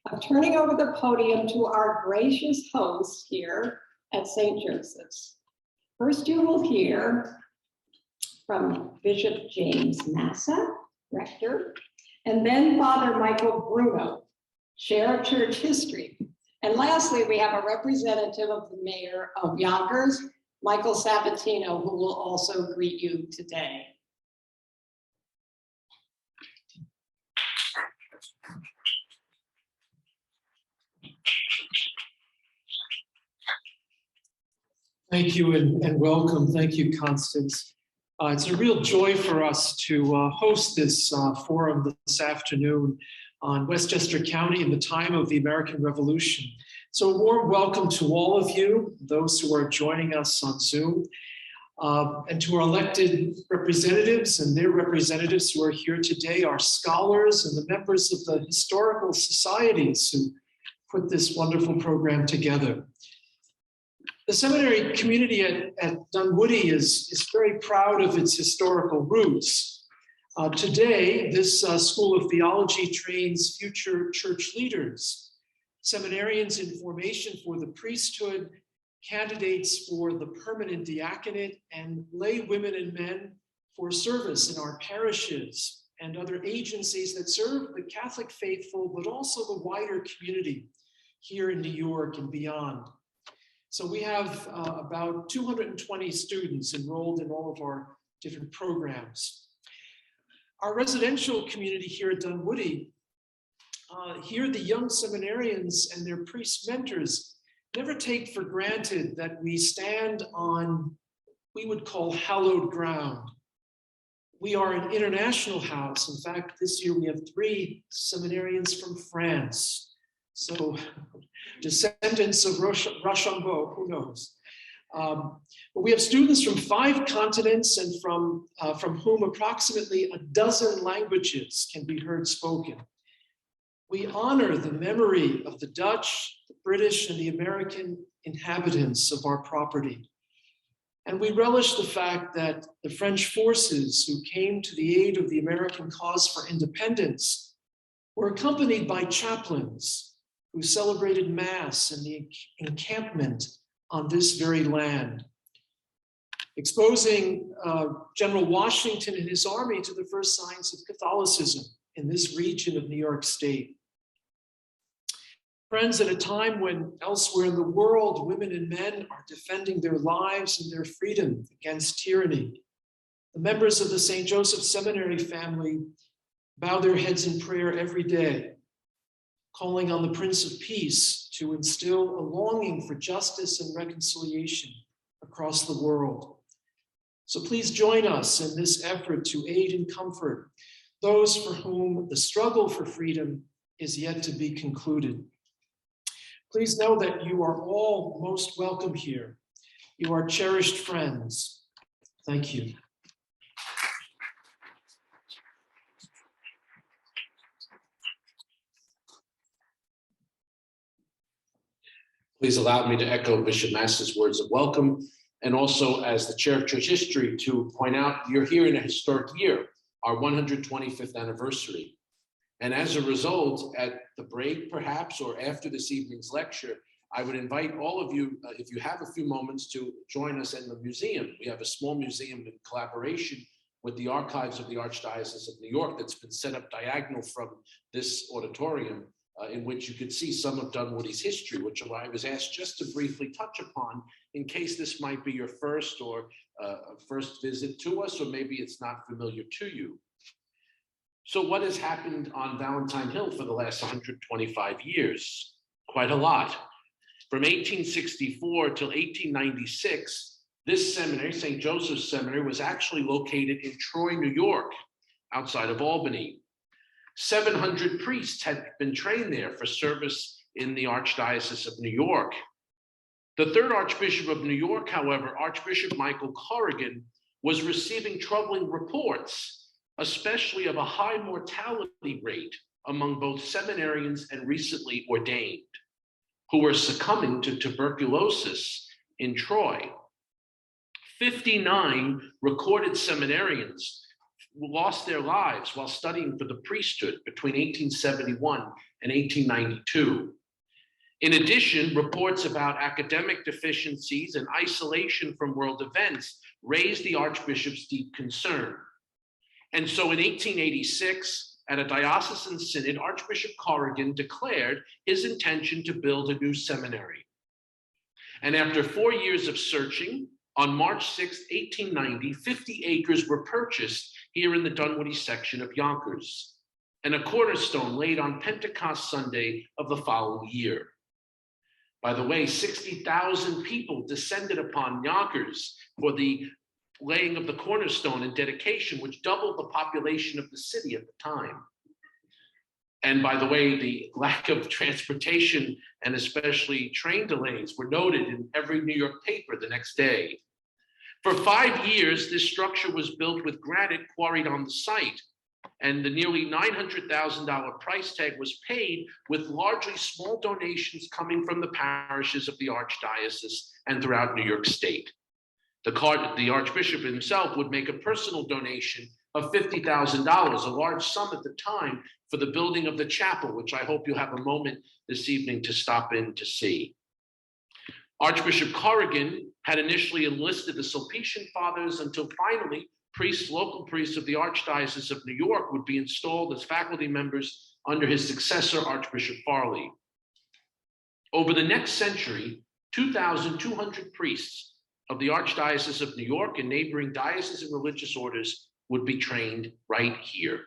I'm turning over the podium to our gracious host here at St. Joseph's. First, you will hear from Bishop James Massa, rector, and then Father Michael Bruno, chair of church history. And lastly, we have a representative of the mayor of Yonkers, Michael Sabatino, who will also greet you today. Thank you and welcome. Thank you, Constance. It's a real joy for us to host this forum this afternoon on Westchester County in the time of the American Revolution. So a warm welcome to all of you, those who are joining us on Zoom, and to our elected representatives and their representatives who are here today, our scholars and the members of the historical societies who put this wonderful program together. The seminary community at Dunwoody is very proud of its historical roots. Today, this School of Theology trains future church leaders, seminarians in formation for the priesthood, candidates for the permanent diaconate, and lay women and men for service in our parishes and other agencies that serve the Catholic faithful, but also the wider community here in New York and beyond. So we have about 220 students enrolled in all of our different programs. Our residential community here at Dunwoody, here the young seminarians and their priest mentors never take for granted that we stand on, we would call hallowed ground. We are an international house. In fact, this year we have 3 seminarians from France. So descendants of Rochambeau, who knows? But we have students from 5 continents and from whom approximately a dozen languages can be heard spoken. We honor the memory of the Dutch, the British, and the American inhabitants of our property. And we relish the fact that the French forces who came to the aid of the American cause for independence were accompanied by chaplains who celebrated Mass in the encampment on this very land, exposing General Washington and his army to the first signs of Catholicism in this region of New York State. Friends, at a time when elsewhere in the world, women and men are defending their lives and their freedom against tyranny, the members of the St. Joseph Seminary family bow their heads in prayer every day, calling on the Prince of Peace to instill a longing for justice and reconciliation across the world. So please join us in this effort to aid and comfort those for whom the struggle for freedom is yet to be concluded. Please know that you are all most welcome here. You are cherished friends. Thank you. Please allow me to echo Bishop Massa's words of welcome, and also as the chair of church history to point out you're here in a historic year, our 125th anniversary. And as a result, at the break perhaps, or after this evening's lecture, I would invite all of you, if you have a few moments, to join us in the museum. We have a small museum in collaboration with the archives of the Archdiocese of New York that's been set up diagonal from this auditorium, in which you could see some of Dunwoody's history, which I was asked just to briefly touch upon in case this might be your first or first visit to us, or maybe it's not familiar to you. So what has happened on Valentine Hill for the last 125 years? Quite a lot. From 1864 till 1896, this seminary, St. Joseph's Seminary, was actually located in Troy, New York, outside of Albany. 700 priests had been trained there for service in the Archdiocese of New York. The third Archbishop of New York, however, Archbishop Michael Corrigan, was receiving troubling reports, especially of a high mortality rate among both seminarians and recently ordained, who were succumbing to tuberculosis in Troy. 59 recorded seminarians lost their lives while studying for the priesthood between 1871 in 1892. In addition, reports about academic deficiencies and isolation from world events raised the Archbishop's deep concern. And so in 1886, at a diocesan synod, Archbishop Corrigan declared his intention to build a new seminary. And after 4 years of searching, on March 6, 1890, 50 acres were purchased here in the Dunwoody section of Yonkers, and a cornerstone laid on Pentecost Sunday of the following year. By the way, 60,000 people descended upon Yonkers for the laying of the cornerstone and dedication, which doubled the population of the city at the time. And by the way, the lack of transportation and especially train delays were noted in every New York paper the next day. For 5 years, this structure was built with granite quarried on the site, and the nearly $900,000 price tag was paid with largely small donations coming from the parishes of the Archdiocese and throughout New York State. The Archbishop himself would make a personal donation of $50,000, a large sum at the time, for the building of the chapel, which I hope you'll have a moment this evening to stop in to see. Archbishop Corrigan had initially enlisted the Sulpician Fathers until finally local priests of the Archdiocese of New York would be installed as faculty members under his successor, Archbishop Farley. Over the next century, 2,200 priests of the Archdiocese of New York and neighboring diocesan religious orders would be trained right here.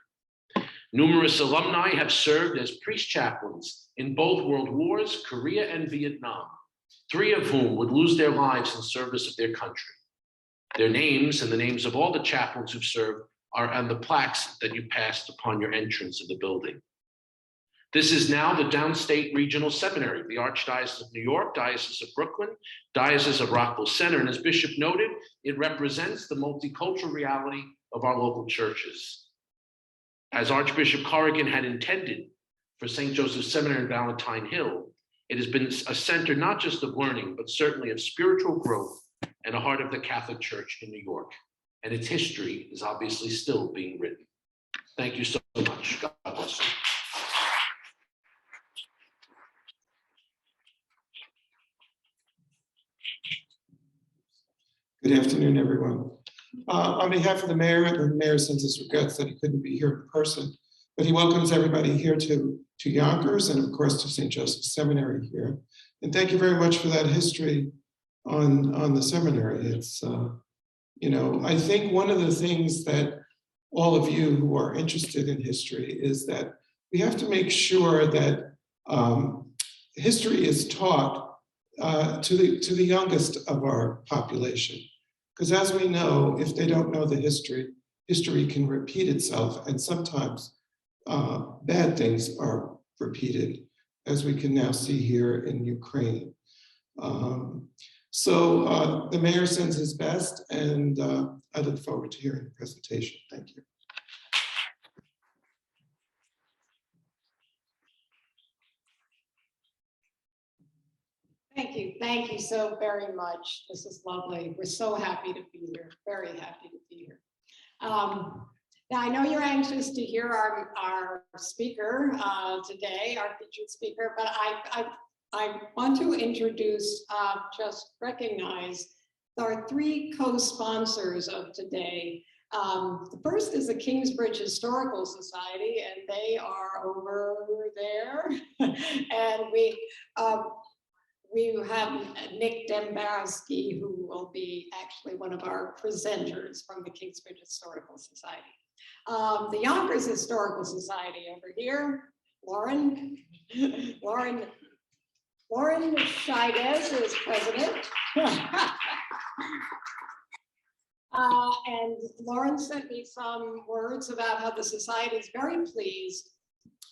Numerous alumni have served as priest chaplains in both world wars, Korea and Vietnam, 3 of whom would lose their lives in service of their country. Their names and the names of all the chaplains who've served are on the plaques that you passed upon your entrance of the building. This is now the Downstate Regional Seminary, the Archdiocese of New York, Diocese of Brooklyn, Diocese of Rockville Center, and as Bishop noted, it represents the multicultural reality of our local churches. As Archbishop Corrigan had intended for St. Joseph's Seminary in Valentine Hill, it has been a center not just of learning, but certainly of spiritual growth and a heart of the Catholic Church in New York. And its history is obviously still being written. Thank you so much. God bless you. Good afternoon, everyone. On behalf of the mayor sends his regrets that he couldn't be here in person, but he welcomes everybody here to Yonkers and of course to St. Joseph's Seminary here. And thank you very much for that history on the seminary. It's, I think one of the things that all of you who are interested in history is that we have to make sure that history is taught to the youngest of our population. Because as we know, if they don't know the history can repeat itself, and sometimes bad things are repeated, as we can now see here in Ukraine. So the mayor sends his best, and I look forward to hearing the presentation. Thank you. Thank you so very much. This is lovely. We're so happy to be here, very happy to be here. Now, I know you're anxious to hear our speaker today, our featured speaker, but I want to introduce, just recognize our 3 co-sponsors of today. The first is the Kingsbridge Historical Society, and they are over there. And we have Nick Dembowski, who will be actually one of our presenters from the Kingsbridge Historical Society. The Yonkers Historical Society over here, Lauren Scheidez is president. And Lauren sent me some words about how the society is very pleased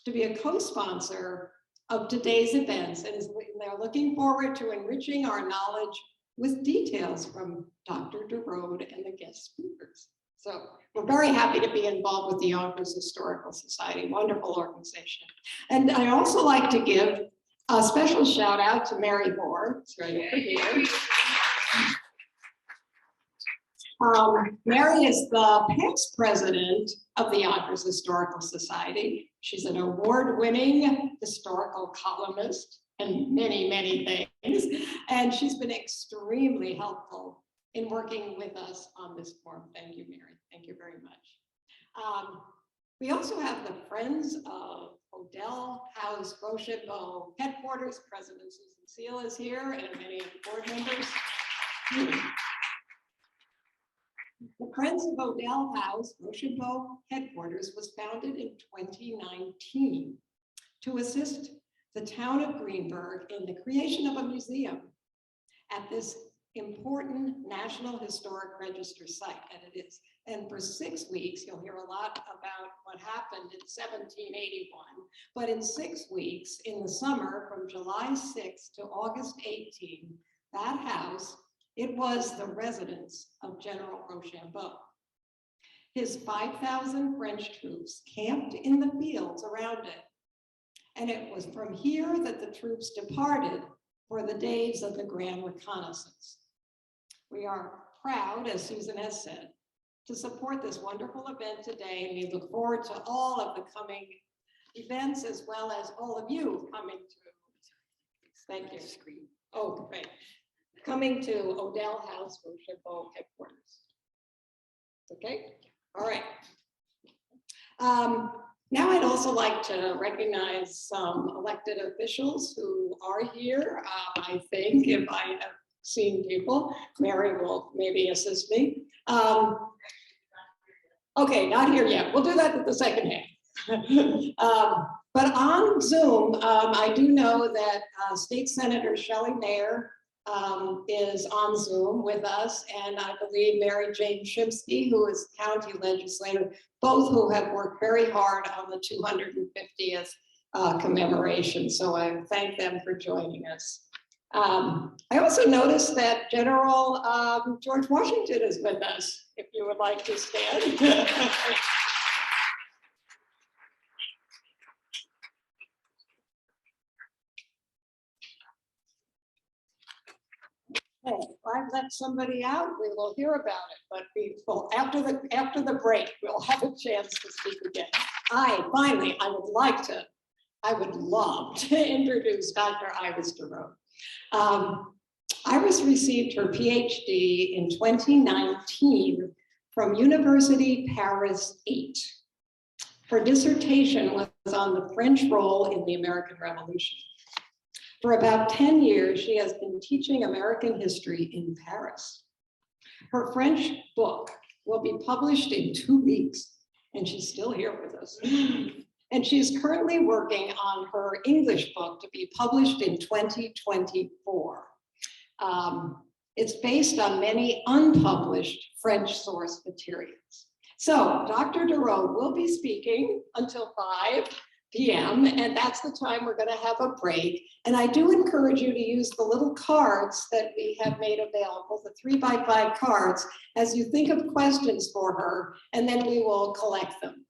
to be a co-sponsor of today's events, and they're looking forward to enriching our knowledge with details from Dr. DeRode and the guest speakers. So we're very happy to be involved with the Yonkers Historical Society, wonderful organization. And I also like to give a special shout out to Mary Moore, it's right over here. Mary is the past president of the Yonkers Historical Society. She's an award-winning historical columnist and many, many things. And she's been extremely helpful in working with us on this forum. Thank you, Mary. Thank you very much. We also have the Friends of Odell House Rochambeau headquarters. President Susan Seal is here and many of the board members. The Friends of Odell House Rochambeau headquarters was founded in 2019 to assist the town of Greenburgh in the creation of a museum at this important National Historic Register site, and it is. And for 6 weeks, you'll hear a lot about what happened in 1781, but in 6 weeks, in the summer, from July 6th to August 18, that house, it was the residence of General Rochambeau. His 5,000 French troops camped in the fields around it, and it was from here that the troops departed for the days of the Grand Reconnaissance. We are proud, as Susan has said, to support this wonderful event today, and we look forward to all of the coming events as well as all of you coming to, thank you, screen. Oh, great. Coming to Odell House Rochambeau headquarters. Okay, all right. Now I'd also like to recognize some elected officials who are here. I think if I have seen people, Mary will maybe assist me. Okay, not here yet. We'll do that at the second half. But on Zoom, I do know that State Senator Shelley Mayer is on Zoom with us, and I believe Mary Jane Shimsky, who is county legislator, both who have worked very hard on the 250th commemoration. So I thank them for joining us. I also noticed that General George Washington is with us, if you would like to stand. Okay, if I let somebody out, we will hear about it, but after the break, we'll have a chance to speak again. I would love to introduce Dr. Iris Darrow. Iris received her PhD in 2019 from University Paris 8. Her dissertation was on the French role in the American Revolution. For about 10 years, she has been teaching American history in Paris. Her French book will be published in 2 weeks, and she's still here with us. And she's currently working on her English book to be published in 2024. It's based on many unpublished French source materials. So Dr. Darrow will be speaking until 5 p.m. and that's the time we're going to have a break. And I do encourage you to use the little cards that we have made available, the 3x5 cards, as you think of questions for her, and then we will collect them.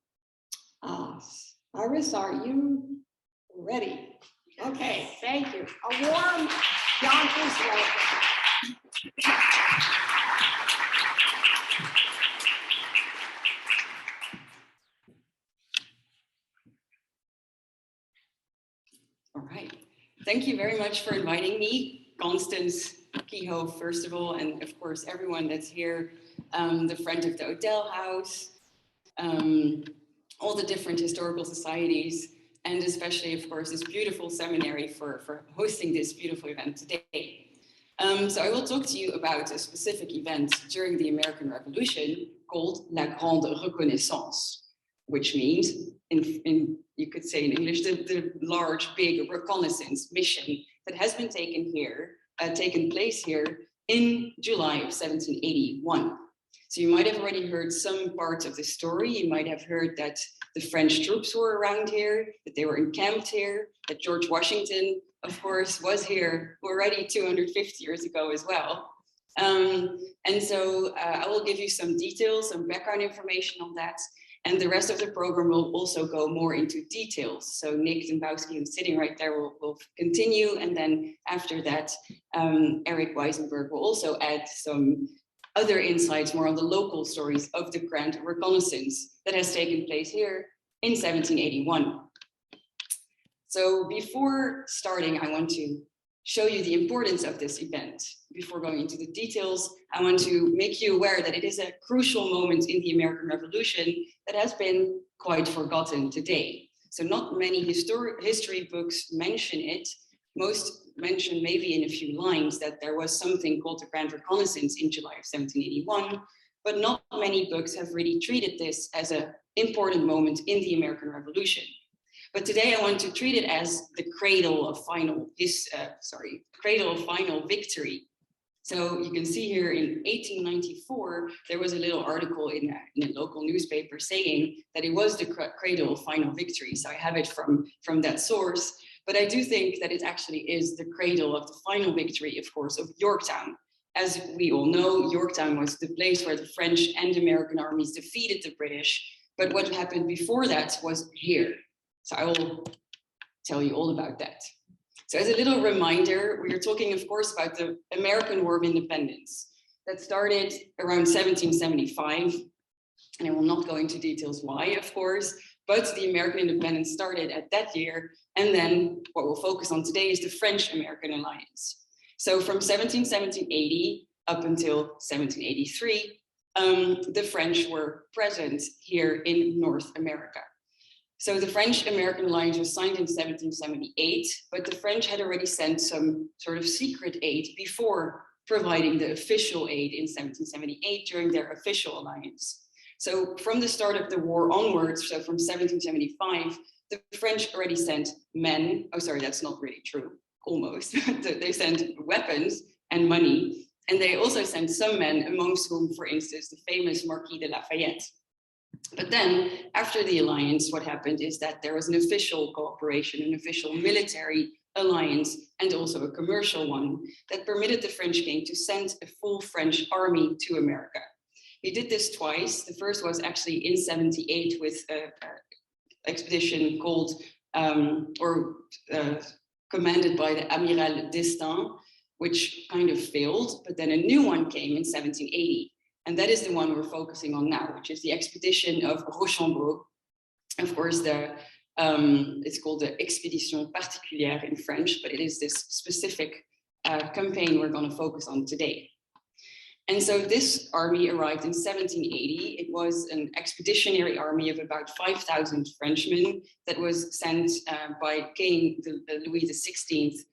Iris, are you ready? Okay, thank you. A warm Yonkers welcome. All right. Thank you very much for inviting me, Constance Kehoe, first of all, and of course, everyone that's here, the friend of the Odell House, all the different historical societies, and especially, of course, this beautiful seminary for hosting this beautiful event today. So I will talk to you about a specific event during the American Revolution called La Grand Reconnaissance, which means, you could say in English, the large, big reconnaissance mission that has been taken place here in July of 1781. So you might have already heard some parts of the story. You might have heard that the French troops were around here, that they were encamped here, that George Washington, of course, was here already 250 years ago as well. And so I will give you some details, some background information on that. And the rest of the program will also go more into details. So Nick Dembowski, who's sitting right there, will continue. And then after that, Erik Weiselberg will also add some other insights more on the local stories of the Grand Reconnaissance that has taken place here in 1781. So before starting, I want to show you the importance of this event. Before going into the details, I want to make you aware that it is a crucial moment in the American Revolution that has been quite forgotten today. So not many history books mention it. Most mention maybe in a few lines that there was something called the Grand Reconnaissance in July of 1781, but not many books have really treated this as an important moment in the American Revolution. But today I want to treat it as the cradle of final victory. So you can see here in 1894, there was a little article in a local newspaper saying that it was the cradle of final victory. So I have it from that source, but I do think that it actually is the cradle of the final victory, of course, of Yorktown. As we all know, Yorktown was the place where the French and American armies defeated the British. But what happened before that was here. So I will tell you all about that. So as a little reminder, we are talking, of course, about the American War of Independence that started around 1775. And I will not go into details why, of course, but the American independence started at that year. And then what we'll focus on today is the French-American alliance. So from 1780 up until 1783, the French were present here in North America. So the French-American alliance was signed in 1778, but the French had already sent some sort of secret aid before providing the official aid in 1778 during their official alliance. So from the start of the war onwards, so from 1775, the French already sent men. Oh, sorry, that's not really true, almost. They sent weapons and money, and they also sent some men, amongst whom, for instance, the famous Marquis de Lafayette. But then after the alliance, what happened is that there was an official cooperation, an official military alliance, and also a commercial one that permitted the French king to send a full French army to America. He did this twice. The first was actually in 78 with an expedition called, commanded by the Amiral d'Estaing, which kind of failed, but then a new one came in 1780. And that is the one we're focusing on now, which is the expedition of Rochambeau. Of course, it's called the Expédition Particulière in French, but it is this specific campaign we're going to focus on today. And so this army arrived in 1780. It was an expeditionary army of about 5,000 Frenchmen that was sent by King Louis XVI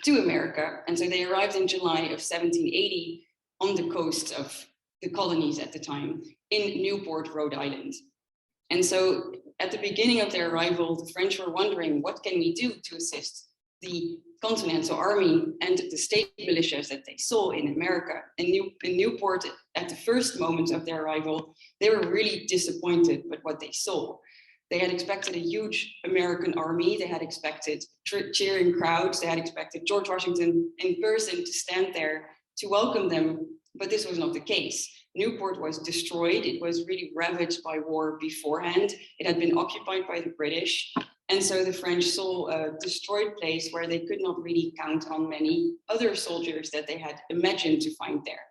to America. And so they arrived in July of 1780 on the coast of the colonies at the time in Newport, Rhode Island. And so at the beginning of their arrival, the French were wondering, what can we do to assist the Continental Army and the state militias that they saw in America? In Newport, at the first moment of their arrival, they were really disappointed with what they saw. They had expected a huge American army. They had expected cheering crowds. They had expected George Washington in person to stand there to welcome them. But this was not the case. Newport was destroyed. It was really ravaged by war beforehand. It had been occupied by the British. And so the French saw a destroyed place where they could not really count on many other soldiers that they had imagined to find there.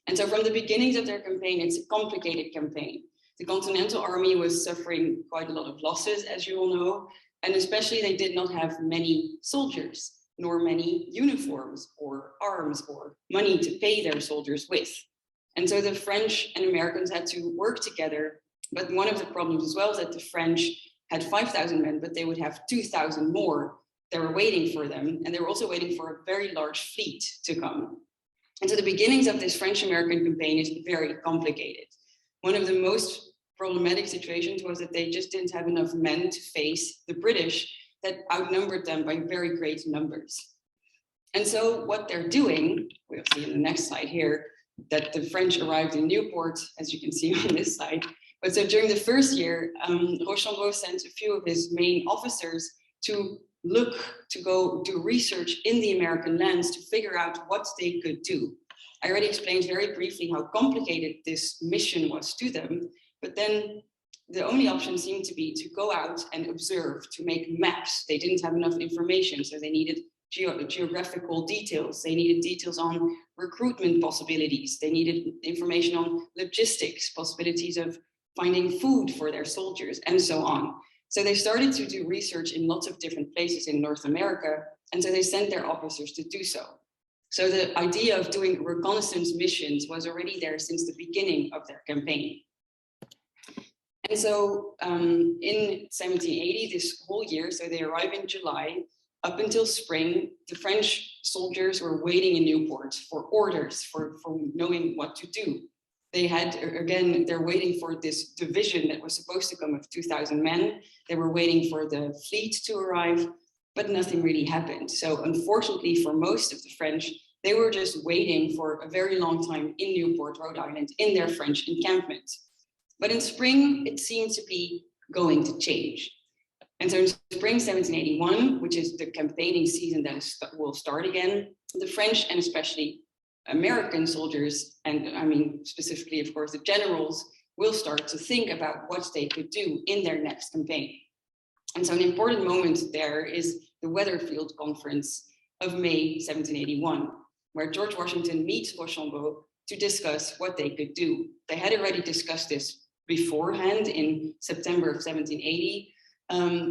And so from the beginnings of their campaign, it's a complicated campaign. The Continental Army was suffering quite a lot of losses, as you all know, and especially they did not have many soldiers, nor many uniforms or arms or money to pay their soldiers with. And so the French and Americans had to work together. But one of the problems as well is that the French had 5,000 men, but they would have 2,000 more. They were waiting for them. And they were also waiting for a very large fleet to come. And so the beginnings of this French-American campaign is very complicated. One of the most problematic situations was that they just didn't have enough men to face the British that outnumbered them by very great numbers. And so what they're doing, we'll see in the next slide here, that the French arrived in Newport, as you can see on this side. But so during the first year, Rochambeau sent a few of his main officers to go do research in the American lands to figure out what they could do. I already explained very briefly how complicated this mission was to them, but then the only option seemed to be to go out and observe, to make maps. They didn't have enough information, so they needed geographical details. They needed details on recruitment possibilities. They needed information on logistics, possibilities of finding food for their soldiers, and so on. So they started to do research in lots of different places in North America, and so they sent their officers to do so. So the idea of doing reconnaissance missions was already there since the beginning of their campaign. And so in 1780, this whole year, so they arrive in July, up until spring, the French soldiers were waiting in Newport for orders, for knowing what to do. They had, again, they're waiting for this division that was supposed to come of 2,000 men. They were waiting for the fleet to arrive, but nothing really happened. So unfortunately for most of the French, they were just waiting for a very long time in Newport, Rhode Island, in their French encampment. But in spring, it seemed to be going to change. And so in spring 1781, which is the campaigning season that will start again, the French and especially American soldiers, and I mean specifically, of course, the generals, will start to think about what they could do in their next campaign. And so an important moment there is the Weatherfield Conference of May 1781, where George Washington meets Rochambeau to discuss what they could do. They had already discussed this beforehand in September of 1780,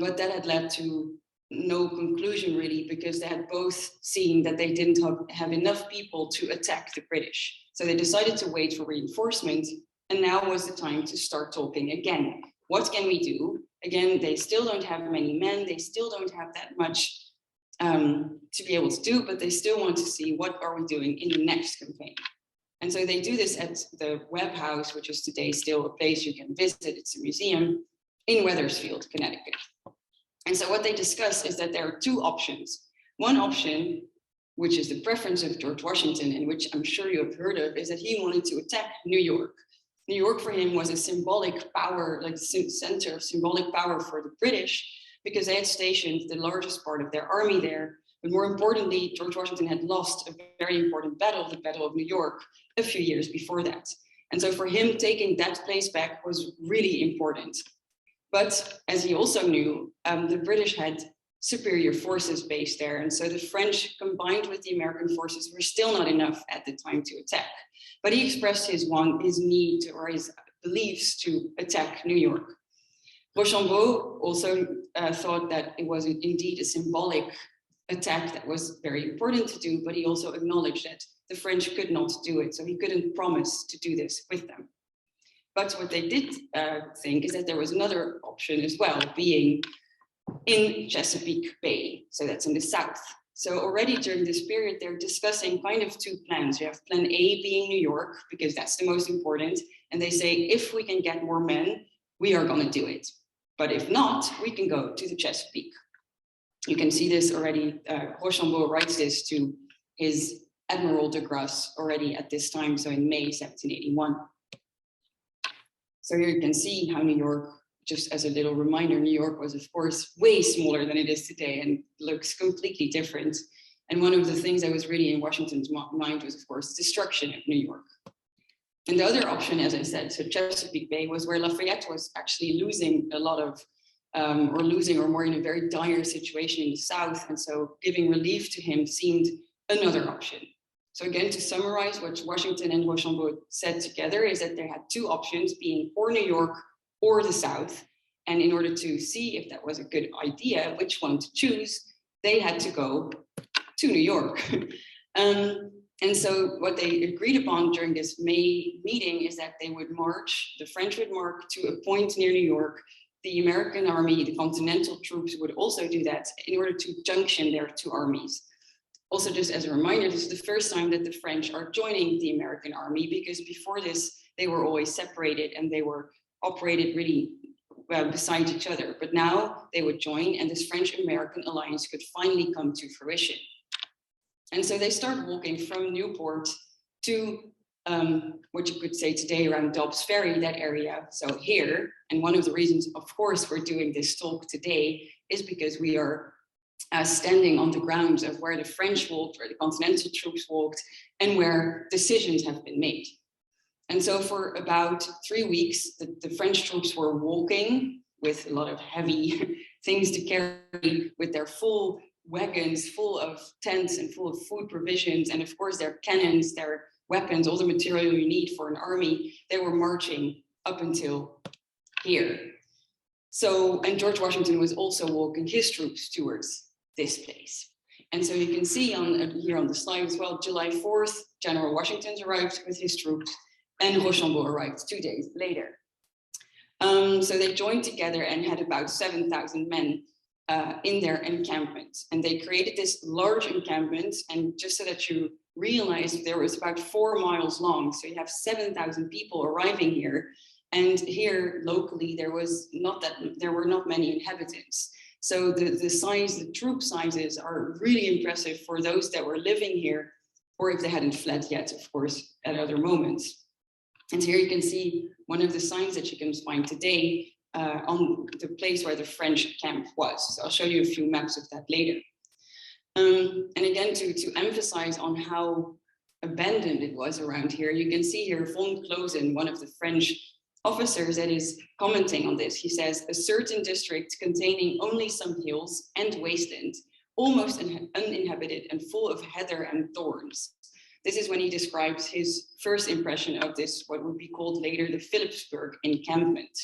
but that had led to no conclusion really, because they had both seen that they didn't have enough people to attack the British. So they decided to wait for reinforcement, and now was the time to start talking again. What can we do? Again, they still don't have many men, they still don't have that much to be able to do, but they still want to see what are we doing in the next campaign. And so they do this at the Webb House, which is today still a place you can visit. It's a museum in Wethersfield, Connecticut. And so what they discuss is that there are two options. One option, which is the preference of George Washington, and which I'm sure you have heard of, is that he wanted to attack New York. New York for him was a symbolic power, like the center of symbolic power for the British, because they had stationed the largest part of their army there. But more importantly, George Washington had lost a very important battle, the Battle of New York, a few years before that. And so for him, taking that place back was really important. But as he also knew, the British had superior forces based there. And so the French combined with the American forces were still not enough at the time to attack. But he expressed his need or his beliefs to attack New York. Rochambeau also thought that it was indeed a symbolic attack that was very important to do, but he also acknowledged that the French could not do it. So he couldn't promise to do this with them. But what they did think is that there was another option as well, being in Chesapeake Bay. So that's in the south. So already during this period, they're discussing kind of two plans. You have plan A being New York, because that's the most important. And they say, if we can get more men, we are going to do it. But if not, we can go to the Chesapeake. You can see this already. Rochambeau writes this to his Admiral de Grasse already at this time, so in May 1781. So here you can see how New York, just as a little reminder, New York was, of course, way smaller than it is today and looks completely different. And one of the things that was really in Washington's mind was, of course, destruction of New York. And the other option, as I said, so Chesapeake Bay was where Lafayette was actually losing a lot of, or more in a very dire situation in the South. And so giving relief to him seemed another option. So again, to summarize what Washington and Rochambeau said together is that they had two options, being or New York or the South. And in order to see if that was a good idea, which one to choose, they had to go to New York. And so what they agreed upon during this May meeting is that they would march, the French would march to a point near New York. The American army, the Continental troops would also do that in order to junction their two armies. Also, just as a reminder, this is the first time that the French are joining the American army, because before this, they were always separated and they were operated really beside each other. But now they would join, and this French-American alliance could finally come to fruition. And so they start walking from Newport to what you could say today around Dobbs Ferry, that area. So here, and one of the reasons, of course, we're doing this talk today is because we are standing on the grounds of where the French walked, where the Continental troops walked, and where decisions have been made. And so for about 3 weeks, the French troops were walking with a lot of heavy things to carry, with their full wagons full of tents and full of food provisions, and of course their cannons, their weapons, all the material you need for an army. They were marching up until here. So, and George Washington was also walking his troops towards this place. And so you can see here on the slide as well, July 4th, General Washington arrived with his troops, and Rochambeau arrived 2 days later. So they joined together and had about 7,000 men in their encampment. And they created this large encampment, and just so that you realize, there was about 4 miles long. So you have 7,000 people arriving here. And here locally, there were not many inhabitants. So the troop sizes are really impressive for those that were living here, or if they hadn't fled yet, of course, at other moments. And here you can see one of the signs that you can find today on the place where the French camp was. So I'll show you a few maps of that later. And again, to emphasize on how abandoned it was around here, you can see here von Closen, one of the French officers that is commenting on this. He says, a certain district containing only some hills and wasteland, almost uninhabited and full of heather and thorns. This is when he describes his first impression of this, what would be called later the Philipsburg encampment.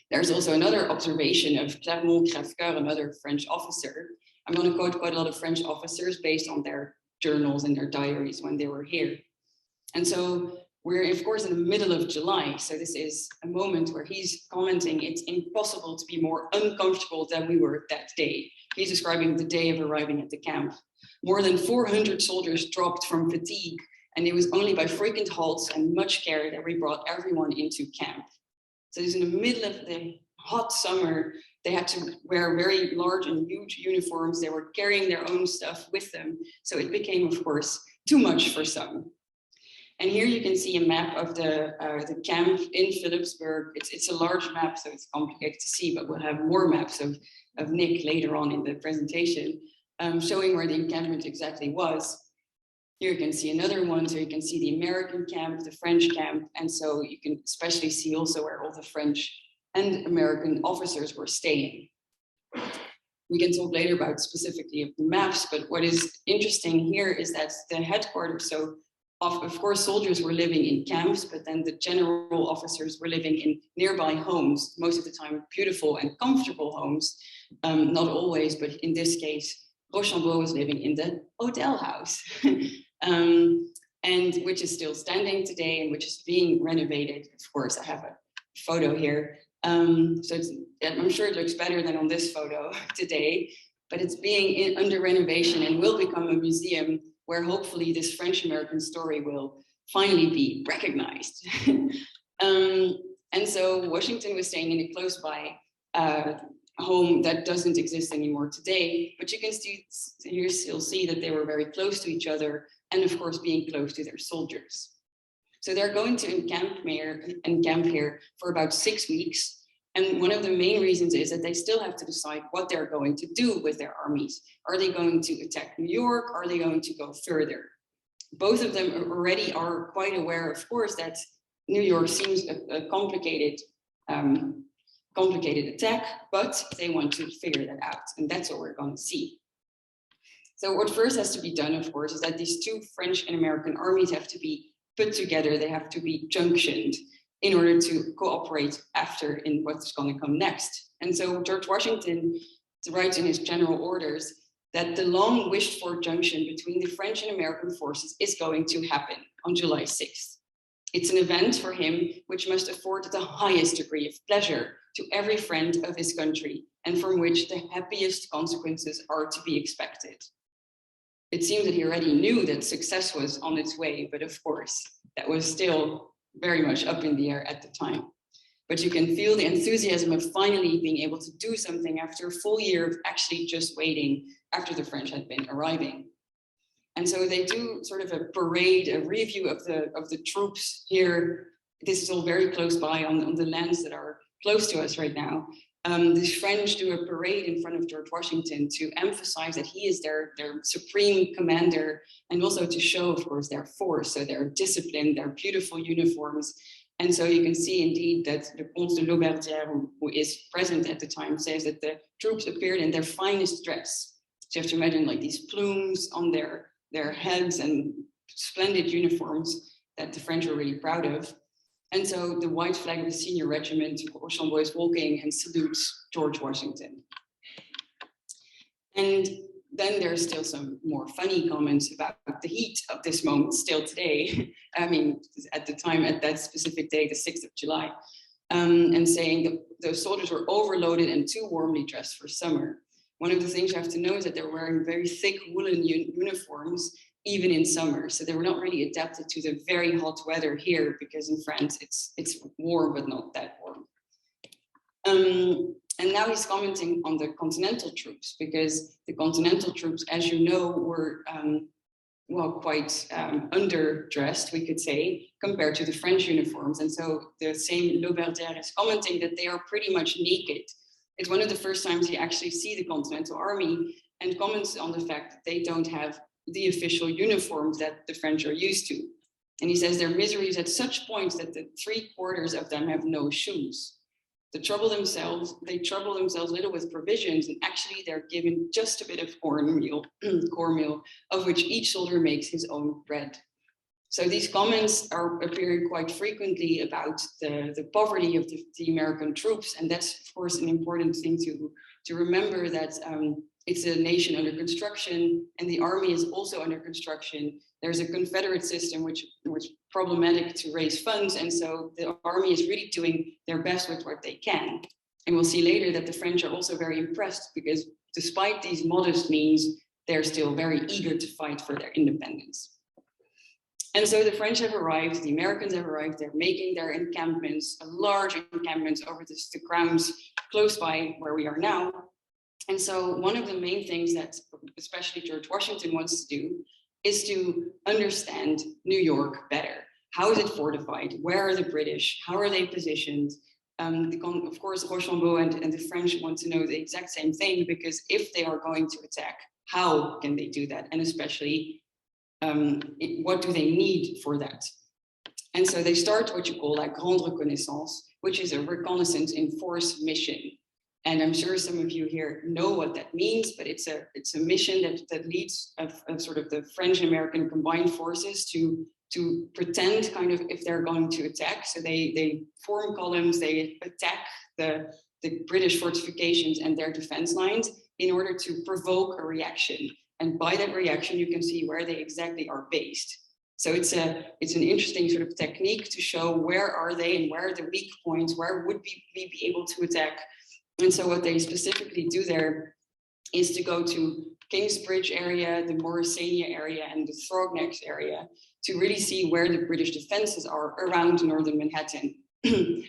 There's also another observation of Clermont-Crèvecoeur, another French officer. I'm going to quote quite a lot of French officers based on their journals and their diaries when they were here. And so we're, of course, in the middle of July. So this is a moment where he's commenting, it's impossible to be more uncomfortable than we were that day. He's describing the day of arriving at the camp. More than 400 soldiers dropped from fatigue, and it was only by frequent halts and much care that we brought everyone into camp. So it's in the middle of the hot summer. They had to wear very large and huge uniforms. They were carrying their own stuff with them. So it became, of course, too much for some. And here you can see a map of the camp in Philipsburg. It's a large map, so it's complicated to see, but we'll have more maps of Nick later on in the presentation, showing where the encampment exactly was. Here you can see another one, so you can see the American camp, the French camp, and so you can especially see also where all the French and American officers were staying. We can talk later about specifically of the maps, but what is interesting here is that the headquarters, so of course soldiers were living in camps, but then the general officers were living in nearby homes, most of the time beautiful and comfortable homes, not always, but in this case, Rochambeau was living in the Odell house, and which is still standing today and which is being renovated. Of course, I have a photo here. So I'm sure it looks better than on this photo today, but it's being under renovation and will become a museum where hopefully this French-American story will finally be recognized. And so Washington was staying in a close by home that doesn't exist anymore today, but you can still see that they were very close to each other and of course being close to their soldiers. So they're going to encamp here for about 6 weeks. And one of the main reasons is that they still have to decide what they're going to do with their armies. Are they going to attack New York? Are they going to go further? Both of them already are quite aware, of course, that New York seems a complicated attack, but they want to figure that out. And that's what we're going to see. So what first has to be done, of course, is that these two French and American armies have to be put together. They have to be junctioned in order to cooperate after in what's going to come next. And so George Washington writes in his general orders that the long wished for junction between the French and American forces is going to happen on July 6th. It's an event for him which must afford the highest degree of pleasure to every friend of his country and from which the happiest consequences are to be expected. It seems that he already knew that success was on its way, but of course, that was still very much up in the air at the time. But you can feel the enthusiasm of finally being able to do something after a full year of actually just waiting after the French had been arriving. And so they do sort of a parade, a review of the troops here. This is all very close by on the lands that are close to us right now. The French do a parade in front of George Washington to emphasize that he is their supreme commander, and also to show, of course, their force, so their discipline, their beautiful uniforms. And so you can see indeed that the Comte de Lauverdière, who is present at the time, says that the troops appeared in their finest dress. So you have to imagine like these plumes on their heads and splendid uniforms that the French were really proud of. And so the white flag of the senior regiment, Rochambeau, is walking and salutes George Washington. And then there's still some more funny comments about the heat of this moment still today. I mean, at the time, at that specific day, the 6th of July, and saying that the soldiers were overloaded and too warmly dressed for summer. One of the things you have to know is that they're wearing very thick woolen uniforms, even in summer. So they were not really adapted to the very hot weather here, because in France it's warm, but not that warm. And now he's commenting on the Continental troops, because the Continental troops, as you know, were well, quite underdressed, we could say, compared to the French uniforms. And so the same Lauverdière is commenting that they are pretty much naked. It's one of the first times you actually see the Continental Army, and comments on the fact that they don't have the official uniforms that the French are used to. And he says their misery is at such points that the 3/4 of them have no shoes. They trouble themselves a little with provisions, and actually they're given just a bit of cornmeal, of which each soldier makes his own bread. So these comments are appearing quite frequently about the poverty of the American troops. And that's, of course, an important thing to remember, that it's a nation under construction, and the army is also under construction. There's a Confederate system which was problematic to raise funds, and so the army is really doing their best with what they can. And we'll see later that the French are also very impressed, because despite these modest means, they're still very eager to fight for their independence. And so the French have arrived, the Americans have arrived, they're making their encampments, large encampments over the grounds close by where we are now. And so one of the main things that especially George Washington wants to do is to understand New York better. How is it fortified? Where are the British? How are they positioned? Of course, Rochambeau and the French want to know the exact same thing, because if they are going to attack, how can they do that? And especially, what do they need for that? And so they start what you call a Grand Reconnaissance, which is a reconnaissance in force mission. And I'm sure some of you here know what that means, but it's a mission that leads of sort of the French and American combined forces to pretend kind of if they're going to attack. So they form columns, they attack the British fortifications and their defense lines in order to provoke a reaction. And by that reaction, you can see where they exactly are based. So it's an interesting sort of technique to show where are they and where are the weak points, where would we be able to attack. And so what they specifically do there is to go to Kingsbridge area, the Morrisania area, and the Throgneck area to really see where the British defenses are around northern Manhattan.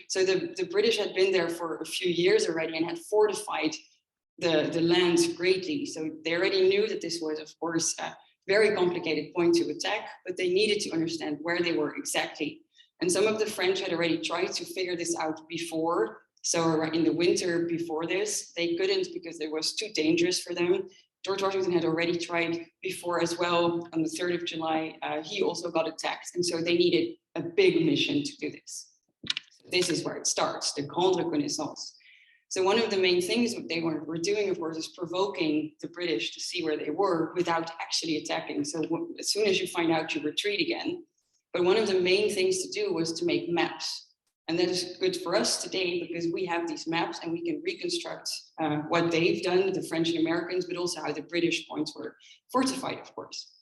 So the British had been there for a few years already and had fortified the land greatly. So they already knew that this was, of course, a very complicated point to attack, but they needed to understand where they were exactly. And some of the French had already tried to figure this out before. So in the winter before this, they couldn't because it was too dangerous for them. George Washington had already tried before as well. On the 3rd of July, he also got attacked. And so they needed a big mission to do this. This is where it starts, the Grand Reconnaissance. So one of the main things that they were doing, of course, is provoking the British to see where they were without actually attacking. So as soon as you find out, you retreat again. But one of the main things to do was to make maps. And that is good for us today because we have these maps and we can reconstruct what they've done, the French and Americans, but also how the British points were fortified, of course.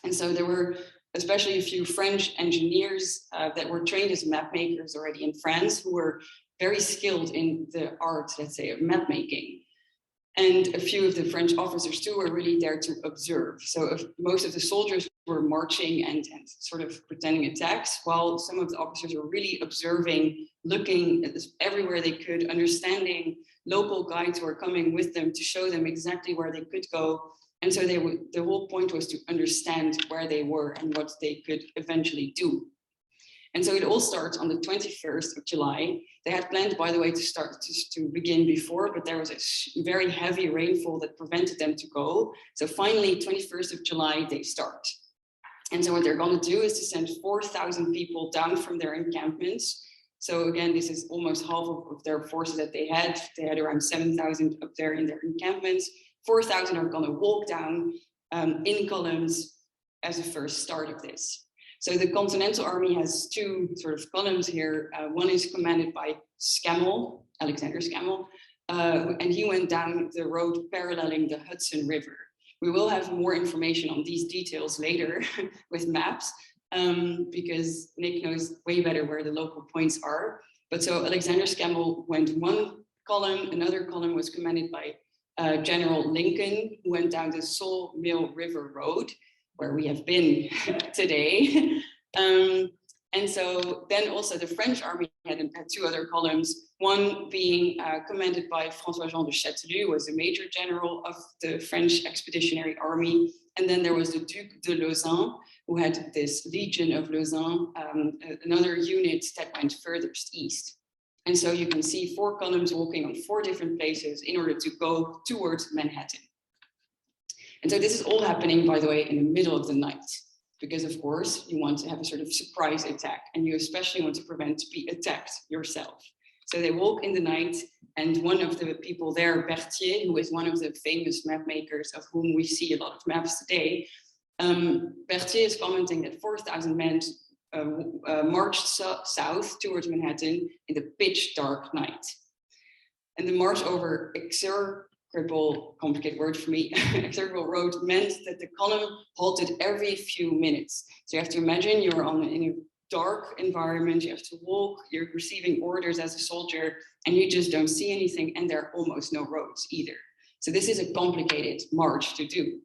And so there were especially a few French engineers that were trained as map makers already in France, who were very skilled in the art, let's say, of map making. And a few of the French officers too were really there to observe. So if most of the soldiers were marching and sort of pretending attacks, while some of the officers were really observing, looking at this everywhere they could, understanding local guides who were coming with them to show them exactly where they could go. And so the whole point was to understand where they were and what they could eventually do. And so it all starts on the 21st of July. They had planned, by the way, to begin before, but there was a very heavy rainfall that prevented them to go. So finally, 21st of July, they start. And so what they're going to do is to send 4,000 people down from their encampments. So again, this is almost half of their forces that they had. They had around 7,000 up there in their encampments. 4,000 are going to walk down in columns as a first start of this. So the Continental Army has two sort of columns here. One is commanded by Scammell, Alexander Scammell, and he went down the road paralleling the Hudson River. We will have more information on these details later with maps, because Nick knows way better where the local points are. But so Alexander Scammell went one column, another column was commanded by General Lincoln, who went down the Sawmill River Road, where we have been today. And so then also the French army had two other columns, one being commanded by François-Jean de Chastellux, who was the Major General of the French Expeditionary Army. And then there was the Duc de Lausanne, who had this Legion of Lausanne, another unit that went furthest east. And so you can see four columns walking on four different places in order to go towards Manhattan. And so this is all happening, by the way, in the middle of the night, because of course you want to have a sort of surprise attack, and you especially want to prevent to be attacked yourself. So they walk in the night, and one of the people there, Berthier, who is one of the famous map makers of whom we see a lot of maps today, Berthier is commenting that 4,000 men marched south towards Manhattan in the pitch dark night. And the march over execrable, complicated word for me, execrable road meant that the column halted every few minutes. So you have to imagine you're in a dark environment, you have to walk, you're receiving orders as a soldier, and you just don't see anything, and there are almost no roads either. So this is a complicated march to do.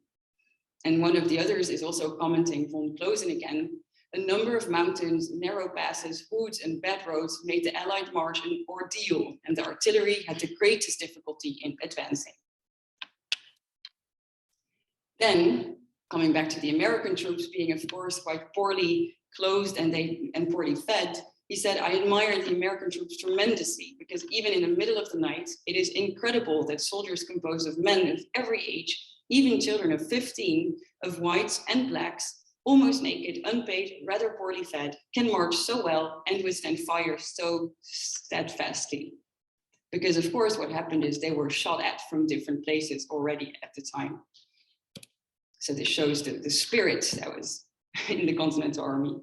And one of the others is also commenting, von Closen again, a number of mountains, narrow passes, woods, and bad roads made the Allied march an ordeal, and the artillery had the greatest difficulty in advancing. Then, coming back to the American troops being, of course, quite poorly clothed and poorly fed, he said, I admire the American troops tremendously, because even in the middle of the night, it is incredible that soldiers composed of men of every age, even children of 15, of whites and blacks, almost naked, unpaid, rather poorly fed, can march so well and withstand fire so steadfastly. Because of course, what happened is they were shot at from different places already at the time. So this shows the spirit that was in the Continental Army.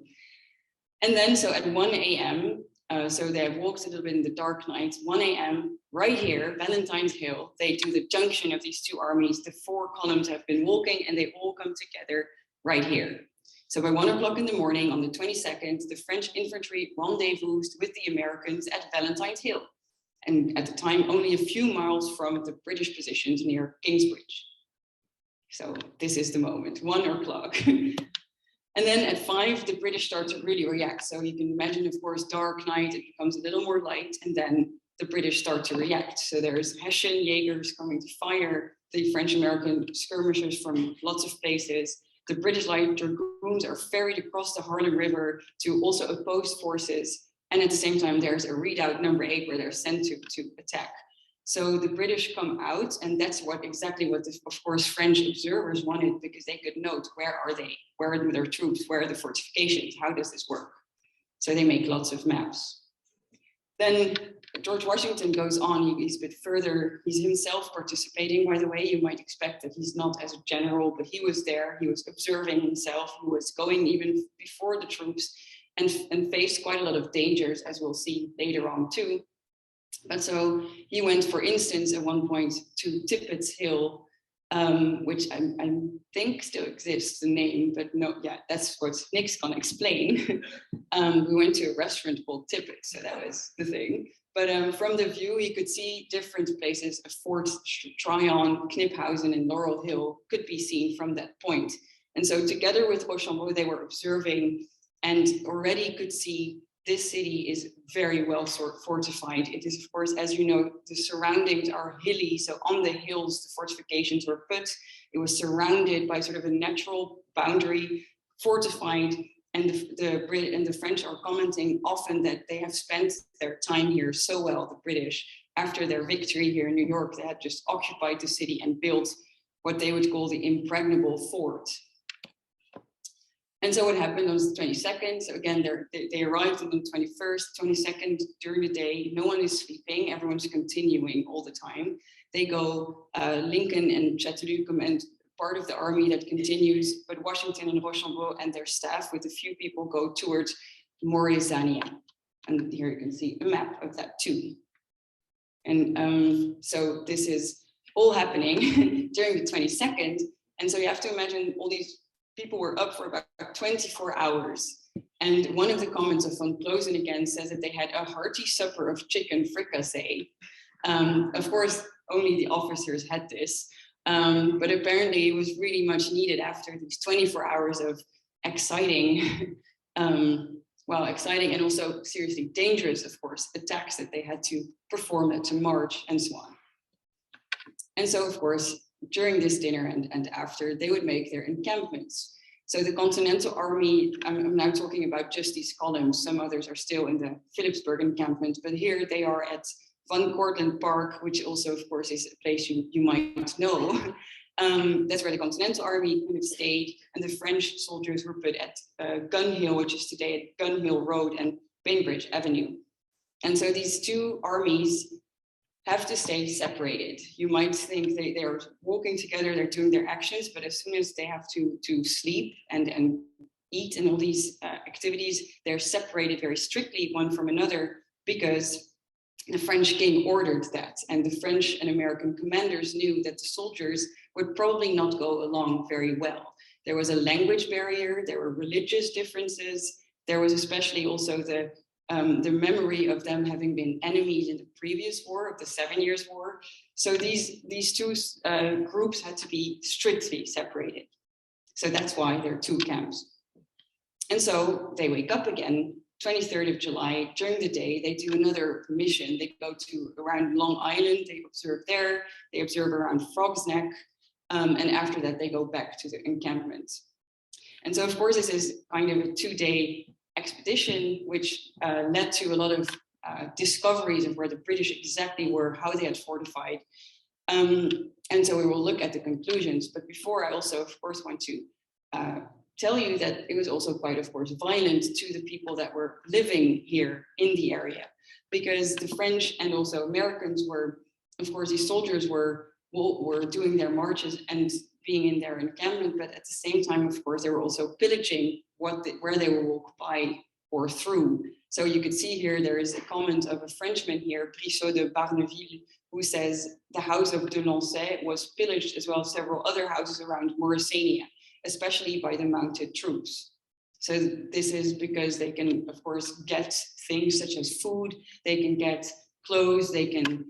And then, so at 1 a.m., so they have walked a little bit in the dark night, 1 a.m., right here, Valentine's Hill, they do the junction of these two armies. The four columns have been walking and they all come together right here. So by 1 o'clock in the morning on the 22nd, the French infantry rendezvoused with the Americans at Valentine's Hill. And at the time, only a few miles from the British positions near Kingsbridge. So this is the moment, 1 o'clock. And then at 5, the British start to really react. So you can imagine, of course, dark night, it becomes a little more light, and then the British start to react. So there's Hessian Jaegers coming to fire the French-American skirmishers from lots of places. The British light dragoons are ferried across the Harlem River to also oppose forces. And at the same time, there's a redoubt number 8 where they're sent to attack. So the British come out, and that's exactly what, of course, French observers wanted, because they could note, where are they? Where are their troops? Where are the fortifications? How does this work? So they make lots of maps. Then George Washington goes on, he's a bit further. He's himself participating, by the way. You might expect that he's not as a general, but he was there. He was observing himself. He was going even before the troops and faced quite a lot of dangers, as we'll see later on too. But so he went, for instance, at one point to Tippett's Hill, which I think still exists, the name, but no, yeah, that's what Nick's gonna explain. We went to a restaurant called Tippett, so that was the thing. But from the view, you could see different places. Fort Tryon, Kniphausen, and Laurel Hill could be seen from that point. And so together with Rochambeau, they were observing and already could see this city is very well fortified. It is, of course, as you know, the surroundings are hilly. So on the hills, the fortifications were put. It was surrounded by sort of a natural boundary, fortified, And the French are commenting often that they have spent their time here so well, the British, after their victory here in New York, they had just occupied the city and built what they would call the Impregnable Fort. And so what happened on the 22nd, so again, they arrived on the 21st, 22nd during the day, no one is sleeping, everyone's continuing all the time. They go, Lincoln and Chastellux command part of the army that continues, but Washington and Rochambeau and their staff with a few people go towards Mauritania. And here you can see a map of that too. And so this is all happening during the 22nd. And so you have to imagine all these people were up for about 24 hours. And one of the comments of von Closen again says that they had a hearty supper of chicken fricassee. Of course, only the officers had this, but apparently it was really much needed after these 24 hours of exciting, exciting and also seriously dangerous, of course, attacks that they had to perform, had to march and so on. And so, of course, during this dinner and after, they would make their encampments. So the Continental Army, I'm now talking about just these columns, some others are still in the Philipsburg encampment, but here they are at Gordland Park, which also, of course, is a place you might know. That's where the Continental Army kind of stayed, and the French soldiers were put at Gun Hill, which is today at Gun Hill Road and Bainbridge Avenue. And so these two armies have to stay separated. You might think they're walking together, they're doing their actions, but as soon as they have to sleep and eat and all these activities, they're separated very strictly one from another because the French king ordered that. And the French and American commanders knew that the soldiers would probably not go along very well. There was a language barrier, there were religious differences, there was especially also the memory of them having been enemies in the previous war, of the 7 Years' War. So these two groups had to be strictly separated. So that's why there are two camps. And so they wake up again, 23rd of July, during the day, they do another mission. They go to around Long Island, they observe there, they observe around Frog's Neck, and after that, they go back to the encampment. And so, of course, this is kind of a 2-day expedition, which led to a lot of discoveries of where the British exactly were, how they had fortified. And so we will look at the conclusions. But before, I also, of course, want to tell you that it was also quite, of course, violent to the people that were living here in the area, because the French and also Americans were, of course, these soldiers were doing their marches and being in their encampment, but at the same time, of course, they were also pillaging where they will walk by or through. So you could see here, there is a comment of a Frenchman here, Brissot de Barneville, who says the house of de Lancey was pillaged as well as several other houses around Mauritania, especially by the mounted troops. So this is because they can, of course, get things such as food, they can get clothes, they can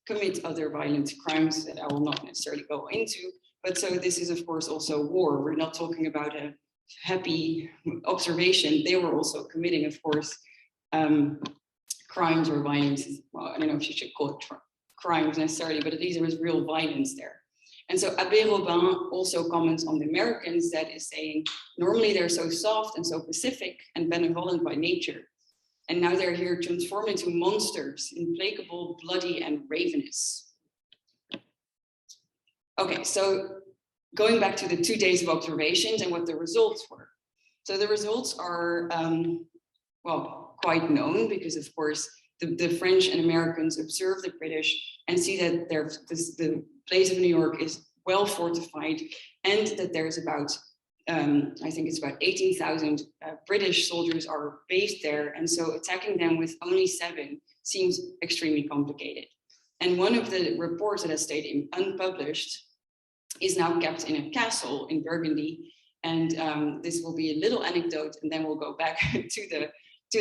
commit other violent crimes that I will not necessarily go into. But so this is, of course, also war. We're not talking about a happy observation. They were also committing, of course, crimes or violence. Well, I don't know if you should call it crimes necessarily, but at least there was real violence there. And so Abbé Robin also comments on the Americans, that is saying, normally they're so soft and so pacific and benevolent by nature. And now they're here transformed into monsters, implacable, bloody, and ravenous. Okay, so going back to the 2 days of observations and what the results were. So the results are, well, quite known because, of course, the French and Americans observe the British and see that the place of New York is well fortified and that there's about, I think it's about 18,000 British soldiers are based there. And so attacking them with only 7 seems extremely complicated. And one of the reports that has stayed unpublished is now kept in a castle in Burgundy. And this will be a little anecdote, and then we'll go back to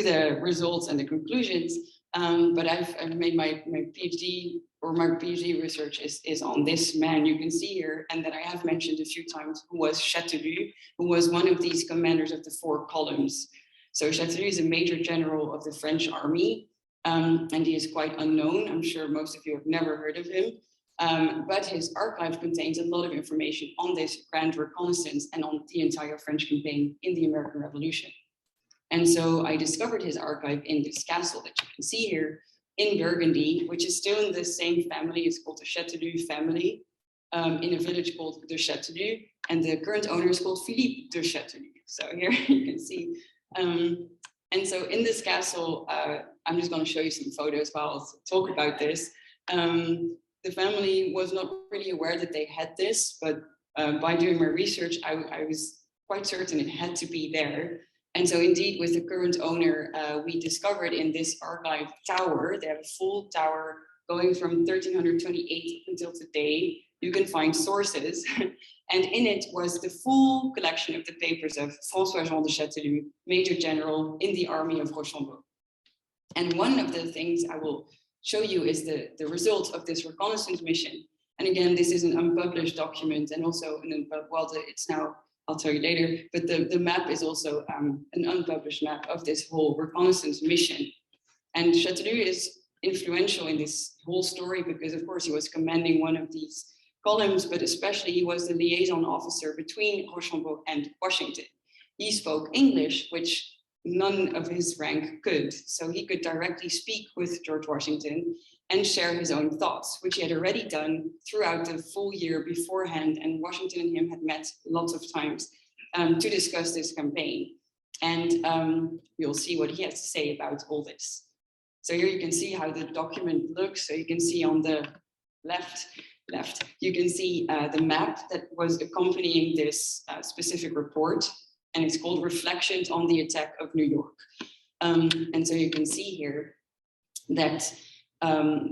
the results and the conclusions. But I've made my PhD, or my PhD research is on this man you can see here, and that I have mentioned a few times, who was Chastellux, who was one of these commanders of the 4 columns. So Chastellux is a Major General of the French Army, and he is quite unknown. I'm sure most of you have never heard of him. But his archive contains a lot of information on this Grand Reconnaissance and on the entire French campaign in the American Revolution. And so I discovered his archive in this castle that you can see here in Burgundy, which is still in the same family. It's called the Chastellux family, in a village called de Chastellux, and the current owner is called Philippe de Chastellux. So here you can see. And so in this castle, I'm just going to show you some photos while I'll talk about this. The family was not really aware that they had this, but by doing my research, I was quite certain it had to be there. And so indeed, with the current owner, we discovered in this archive tower, they have a full tower going from 1328 until today. You can find sources. And in it was the full collection of the papers of François Jean de Chastellux, Major General in the army of Rochambeau. And one of the things I will show you is the result of this reconnaissance mission. And again, this is an unpublished document, and also it's now, I'll tell you later, but the map is also an unpublished map of this whole reconnaissance mission. And Chastellux is influential in this whole story because, of course, he was commanding one of these columns, but especially he was the liaison officer between Rochambeau and Washington. He spoke English, which none of his rank could. So he could directly speak with George Washington and share his own thoughts, which he had already done throughout the full year beforehand. And Washington and him had met lots of times to discuss this campaign. And you'll see what he has to say about all this. So here you can see how the document looks. So you can see on the left, you can see the map that was accompanying this specific report. And it's called Reflections on the Attack of New York. And so you can see here that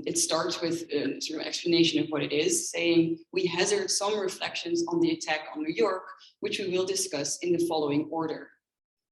it starts with a sort of explanation of what it is, saying we hazard some reflections on the attack on New York, which we will discuss in the following order.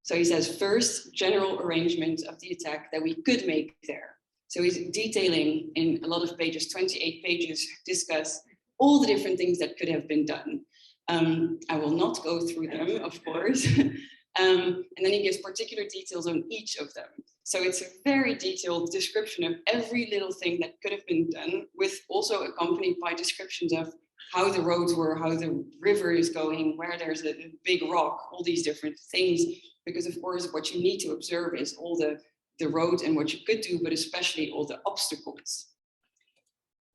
So he says, first, general arrangement of the attack that we could make there. So he's detailing in a lot of pages, 28 pages, discuss all the different things that could have been done. I will not go through them, of course. And then he gives particular details on each of them. So it's a very detailed description of every little thing that could have been done, with also accompanied by descriptions of how the roads were, how the river is going, where there's a big rock, all these different things. Because of course, what you need to observe is all the roads and what you could do, but especially all the obstacles.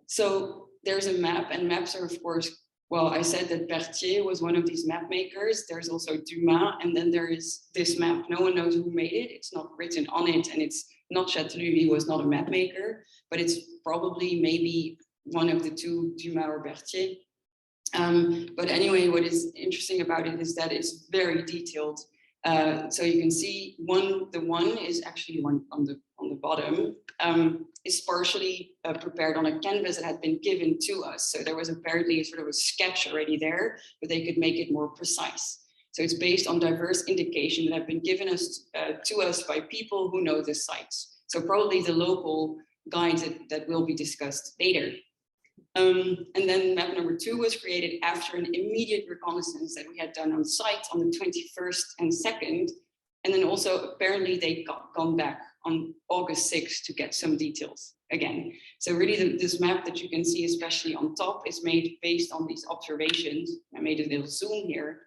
So there's a map, and maps are, of course, well, I said that Berthier was one of these map makers. There's also Dumas, and then there is this map. No one knows who made it. It's not written on it, and it's not Chastellux. He was not a map maker, but it's probably maybe one of the two, Dumas or Berthier. But anyway, what is interesting about it is that it's very detailed. So you can see the one is actually one on the bottom, is partially prepared on a canvas that had been given to us. So there was apparently sort of a sketch already there, but they could make it more precise. So it's based on diverse indications that have been given to us by people who know the sites. So probably the local guides that will be discussed later. And then map number 2 was created after an immediate reconnaissance that we had done on site on the 21st and 2nd. And then also apparently they gone back on August 6th to get some details again. So really this map that you can see, especially on top, is made based on these observations. I made a little zoom here.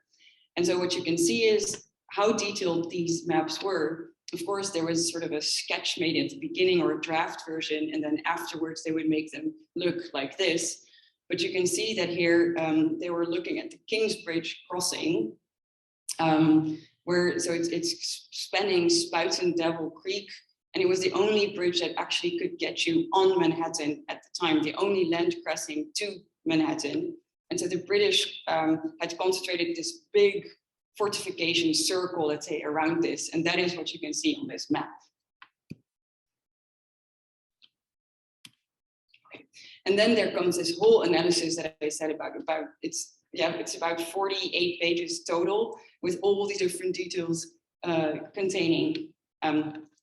And so what you can see is how detailed these maps were. Of course, there was sort of a sketch made at the beginning or a draft version, and then afterwards they would make them look like this. But you can see that here they were looking at the Kingsbridge crossing, so it's spanning Spouts and Devil Creek, and it was the only bridge that actually could get you on Manhattan at the time, the only land crossing to Manhattan. And so the British had concentrated this big fortification circle, let's say, around this, and that is what you can see on this map. Okay. And then there comes this whole analysis that I said about it's about 48 pages total, with all these different details containing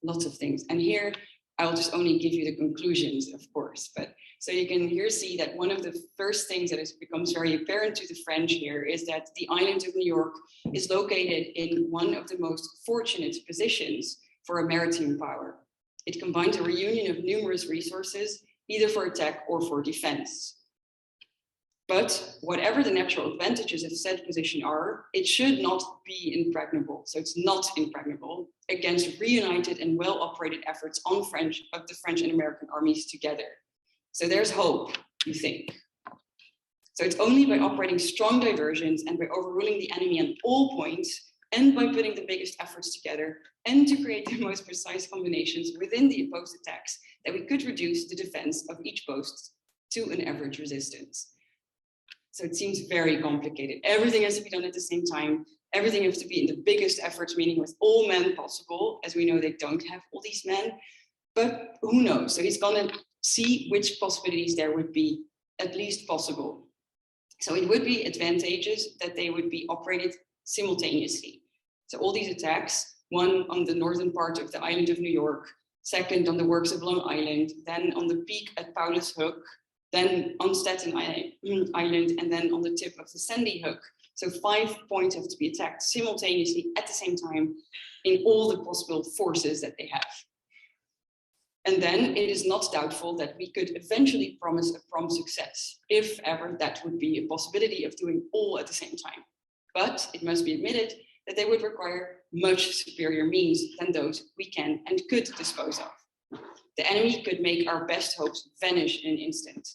lots of things. And here I'll just only give you the conclusions, of course, but so you can here see that one of the first things that becomes very apparent to the French here is that the island of New York is located in one of the most fortunate positions for a maritime power. It combines a reunion of numerous resources, either for attack or for defense. But whatever the natural advantages of said position are, it should not be impregnable. So it's not impregnable against reunited and well-operated efforts of the French and American armies together. So there's hope, you think. So it's only by operating strong diversions and by overruling the enemy on all points and by putting the biggest efforts together and to create the most precise combinations within the opposed attacks that we could reduce the defense of each post to an average resistance. So it seems very complicated. Everything has to be done at the same time. Everything has to be in the biggest efforts, meaning with all men possible. As we know, they don't have all these men, but who knows? So he's gonna see which possibilities there would be at least possible. So it would be advantageous that they would be operated simultaneously. So all these attacks, one on the northern part of the island of New York, second on the works of Long Island, then on the peak at Paulus Hook, then on Staten Island, and then on the tip of the Sandy Hook. So 5 points have to be attacked simultaneously at the same time in all the possible forces that they have. And then it is not doubtful that we could eventually promise a prompt success, if ever that would be a possibility of doing all at the same time. But it must be admitted that they would require much superior means than those we can and could dispose of. The enemy could make our best hopes vanish in an instant.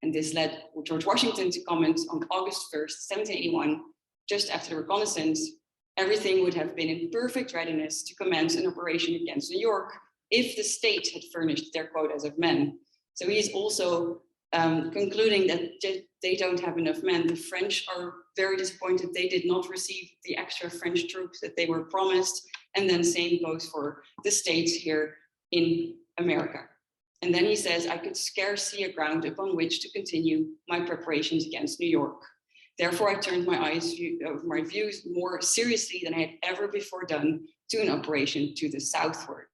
And this led George Washington to comment on August 1st, 1781, just after the reconnaissance, everything would have been in perfect readiness to commence an operation against New York if the state had furnished their quotas of men. So he is also concluding that they don't have enough men. The French are very disappointed they did not receive the extra French troops that they were promised. And then same goes for the states here in America. And then he says, I could scarce see a ground upon which to continue my preparations against New York. Therefore, I turned my views more seriously than I had ever before done to an operation to the southward.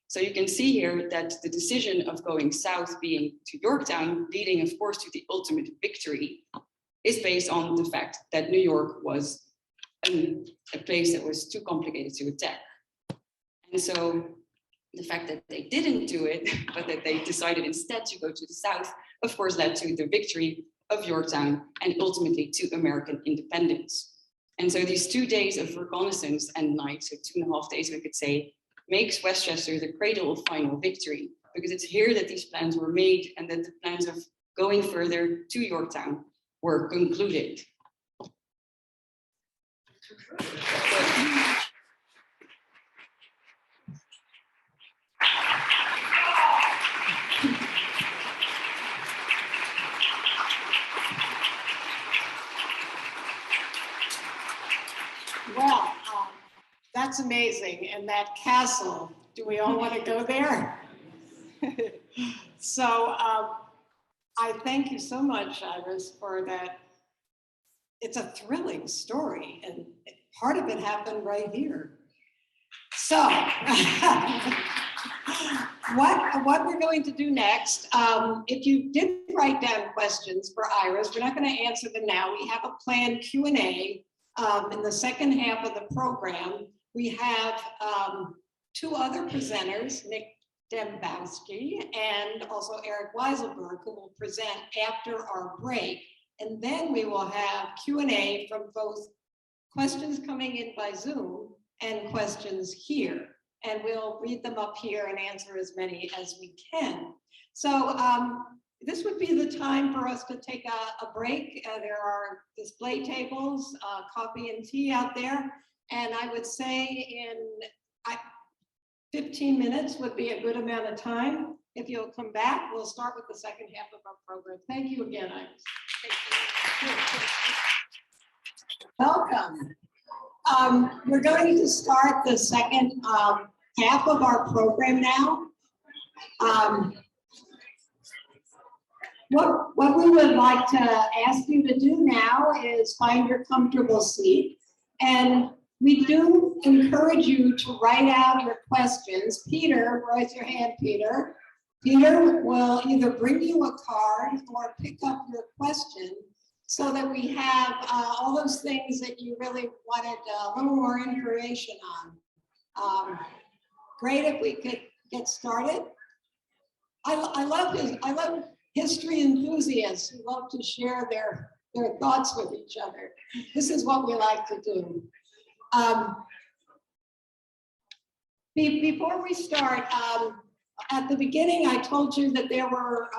So you can see here that the decision of going south, being to Yorktown, leading of course to the ultimate victory, is based on the fact that New York was a place that was too complicated to attack. And so the fact that they didn't do it, but that they decided instead to go to the south, of course, led to the victory of Yorktown and ultimately to American independence. And so these 2 days of reconnaissance and night, so 2.5 days, we could say, makes Westchester the cradle of final victory, because it's here that these plans were made and that the plans of going further to Yorktown were concluded. Well, that's amazing. And that castle, do we all want to go there? So I thank you so much, Iris, for that. It's a thrilling story, and part of it happened right here. So what we're going to do next, if you did write down questions for Iris, we're not going to answer them now. We have a planned Q&A in the second half of the program. We have 2 other presenters, Nick Dembowski and also Erik Weiselberg, who will present after our break. And then we will have Q&A from both questions coming in by Zoom and questions here. And we'll read them up here and answer as many as we can. So this would be the time for us to take a break. There are display tables, coffee and tea out there. And I would say in 15 minutes would be a good amount of time. If you'll come back, we'll start with the second half of our program. Thank you again, Iris. Welcome. We're going to start the second half of our program now. What we would like to ask you to do now is find your comfortable seat. And we do encourage you to write out your questions. Peter, raise your hand, Peter. Peter will either bring you a card or pick up your question so that we have all those things that you really wanted a little more information on. Great if we could get started. I love history enthusiasts who love to share their thoughts with each other. This is what we like to do. Before we start, at the beginning, I told you that there were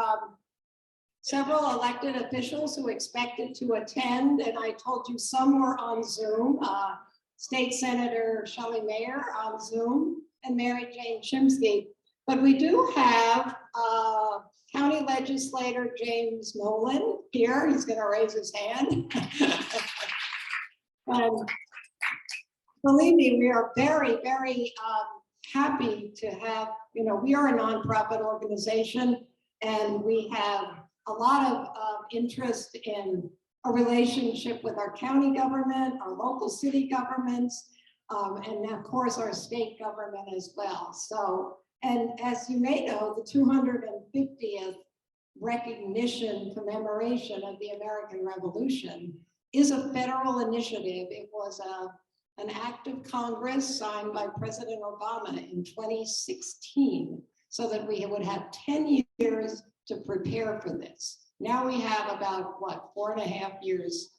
several elected officials who expected to attend, and I told you some were on Zoom. State Senator Shelley Mayer on Zoom and Mary Jane Shimsky. But we do have County Legislator James Nolan here. He's going to raise his hand. And believe me, we are very, very happy to have, we are a nonprofit organization, and we have a lot of interest in a relationship with our county government, our local city governments, and of course our state government as well. So, and as you may know, the 250th recognition commemoration of the American Revolution is a federal initiative. It was an act of Congress signed by President Obama in 2016, so that we would have 10 years to prepare for this. Now we have about, what, 4.5 years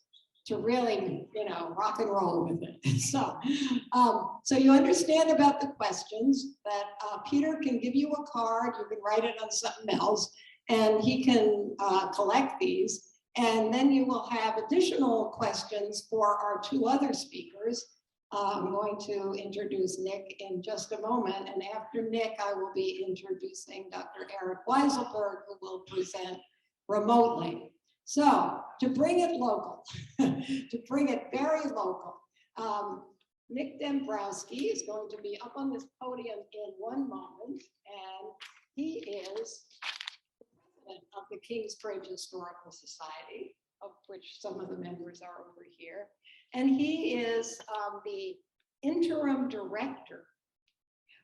to really, rock and roll with it. So, so you understand about the questions that Peter can give you a card, you can write it on something else, and he can collect these. And then you will have additional questions for our two other speakers. I'm going to introduce Nick in just a moment. And after Nick, I will be introducing Dr. Erik Weiselberg, who will present remotely. So to bring it local, to bring it very local, Nick Dembowski is going to be up on this podium in one moment, and he is the president of the Kingsbridge Historical Society, of which some of the members are over here. And he is the interim director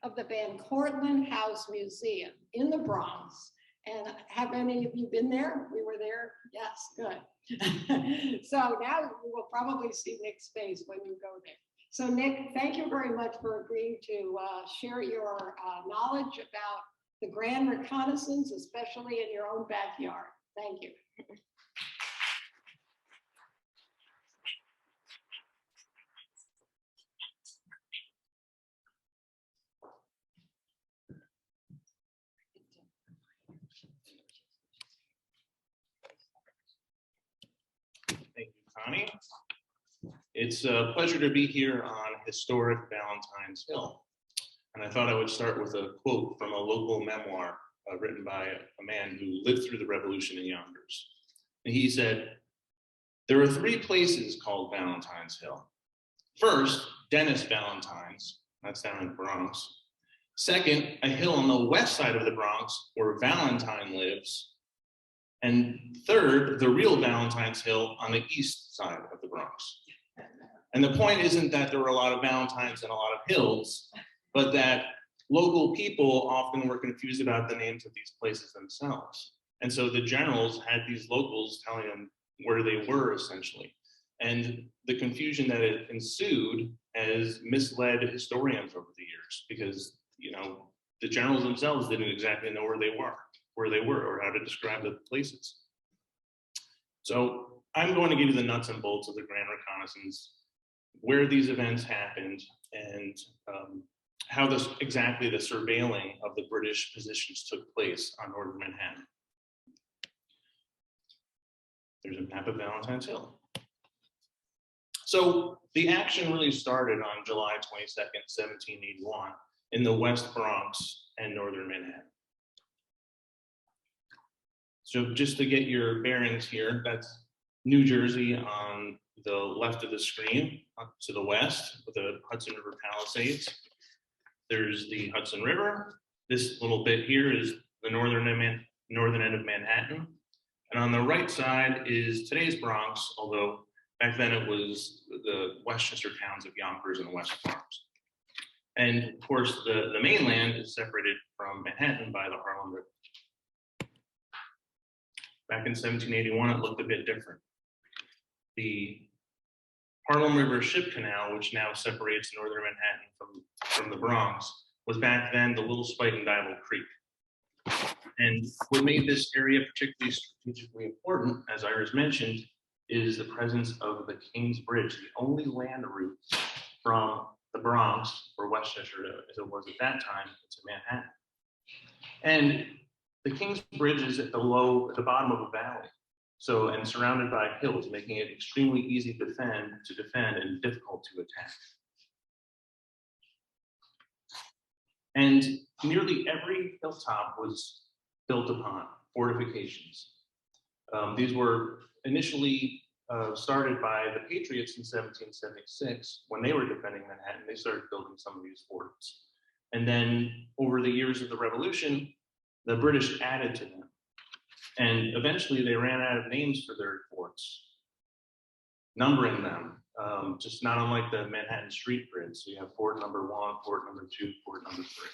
of the Van Cortlandt House Museum in the Bronx. And have any of you been there? We were there. Yes, good. So now you will probably see Nick's face when you go there. So Nick, thank you very much for agreeing to share your knowledge about the Grand Reconnaissance, especially in your own backyard. Thank you. Thank you, Connie. It's a pleasure to be here on historic Valentine's Hill. And I thought I would start with a quote from a local memoir written by a man who lived through the revolution in Yonkers. And he said, "There are 3 places called Valentine's Hill. First, Dennis Valentine's, that's down in the Bronx. Second, a hill on the west side of the Bronx where Valentine lives. And third, the real Valentine's Hill on the east side of the Bronx." And the point isn't that there were a lot of Valentines and a lot of hills, but that local people often were confused about the names of these places themselves. And so the generals had these locals telling them where they were, essentially. And the confusion that it ensued has misled historians over the years, because the generals themselves didn't exactly know where they were or how to describe the places. So I'm going to give you the nuts and bolts of the Grand Reconnaissance, where these events happened, and how exactly the surveilling of the British positions took place on northern Manhattan. There's a map of Valentine's Hill. So the action really started on July 22nd, 1781, in the West Bronx and northern Manhattan. So just to get your bearings here, that's New Jersey on the left of the screen, up to the west with the Hudson River Palisades. There's the Hudson River. This little bit here is the northern end of Manhattan. And on the right side is today's Bronx, although back then it was the Westchester towns of Yonkers and the West Bronx. And of course, the mainland is separated from Manhattan by the Harlem River. Back in 1781, it looked a bit different. The Harlem River Ship Canal, which now separates northern Manhattan from the Bronx, was back then the Little Spike and Dival Creek. And what made this area particularly strategically important, as Iris mentioned, is the presence of the Kingsbridge, the only land route from the Bronx, or Westchester as it was at that time, to Manhattan. And the Kingsbridge is at the bottom of a valley. So, and surrounded by hills, making it extremely easy to defend and difficult to attack. And nearly every hilltop was built upon fortifications. These were initially started by the Patriots in 1776. When they were defending Manhattan, they started building some of these forts. And then over the years of the Revolution, the British added to them. And eventually they ran out of names for their forts, numbering them, just not unlike the Manhattan street grid. So you have fort number 1, fort number 2, fort number 3.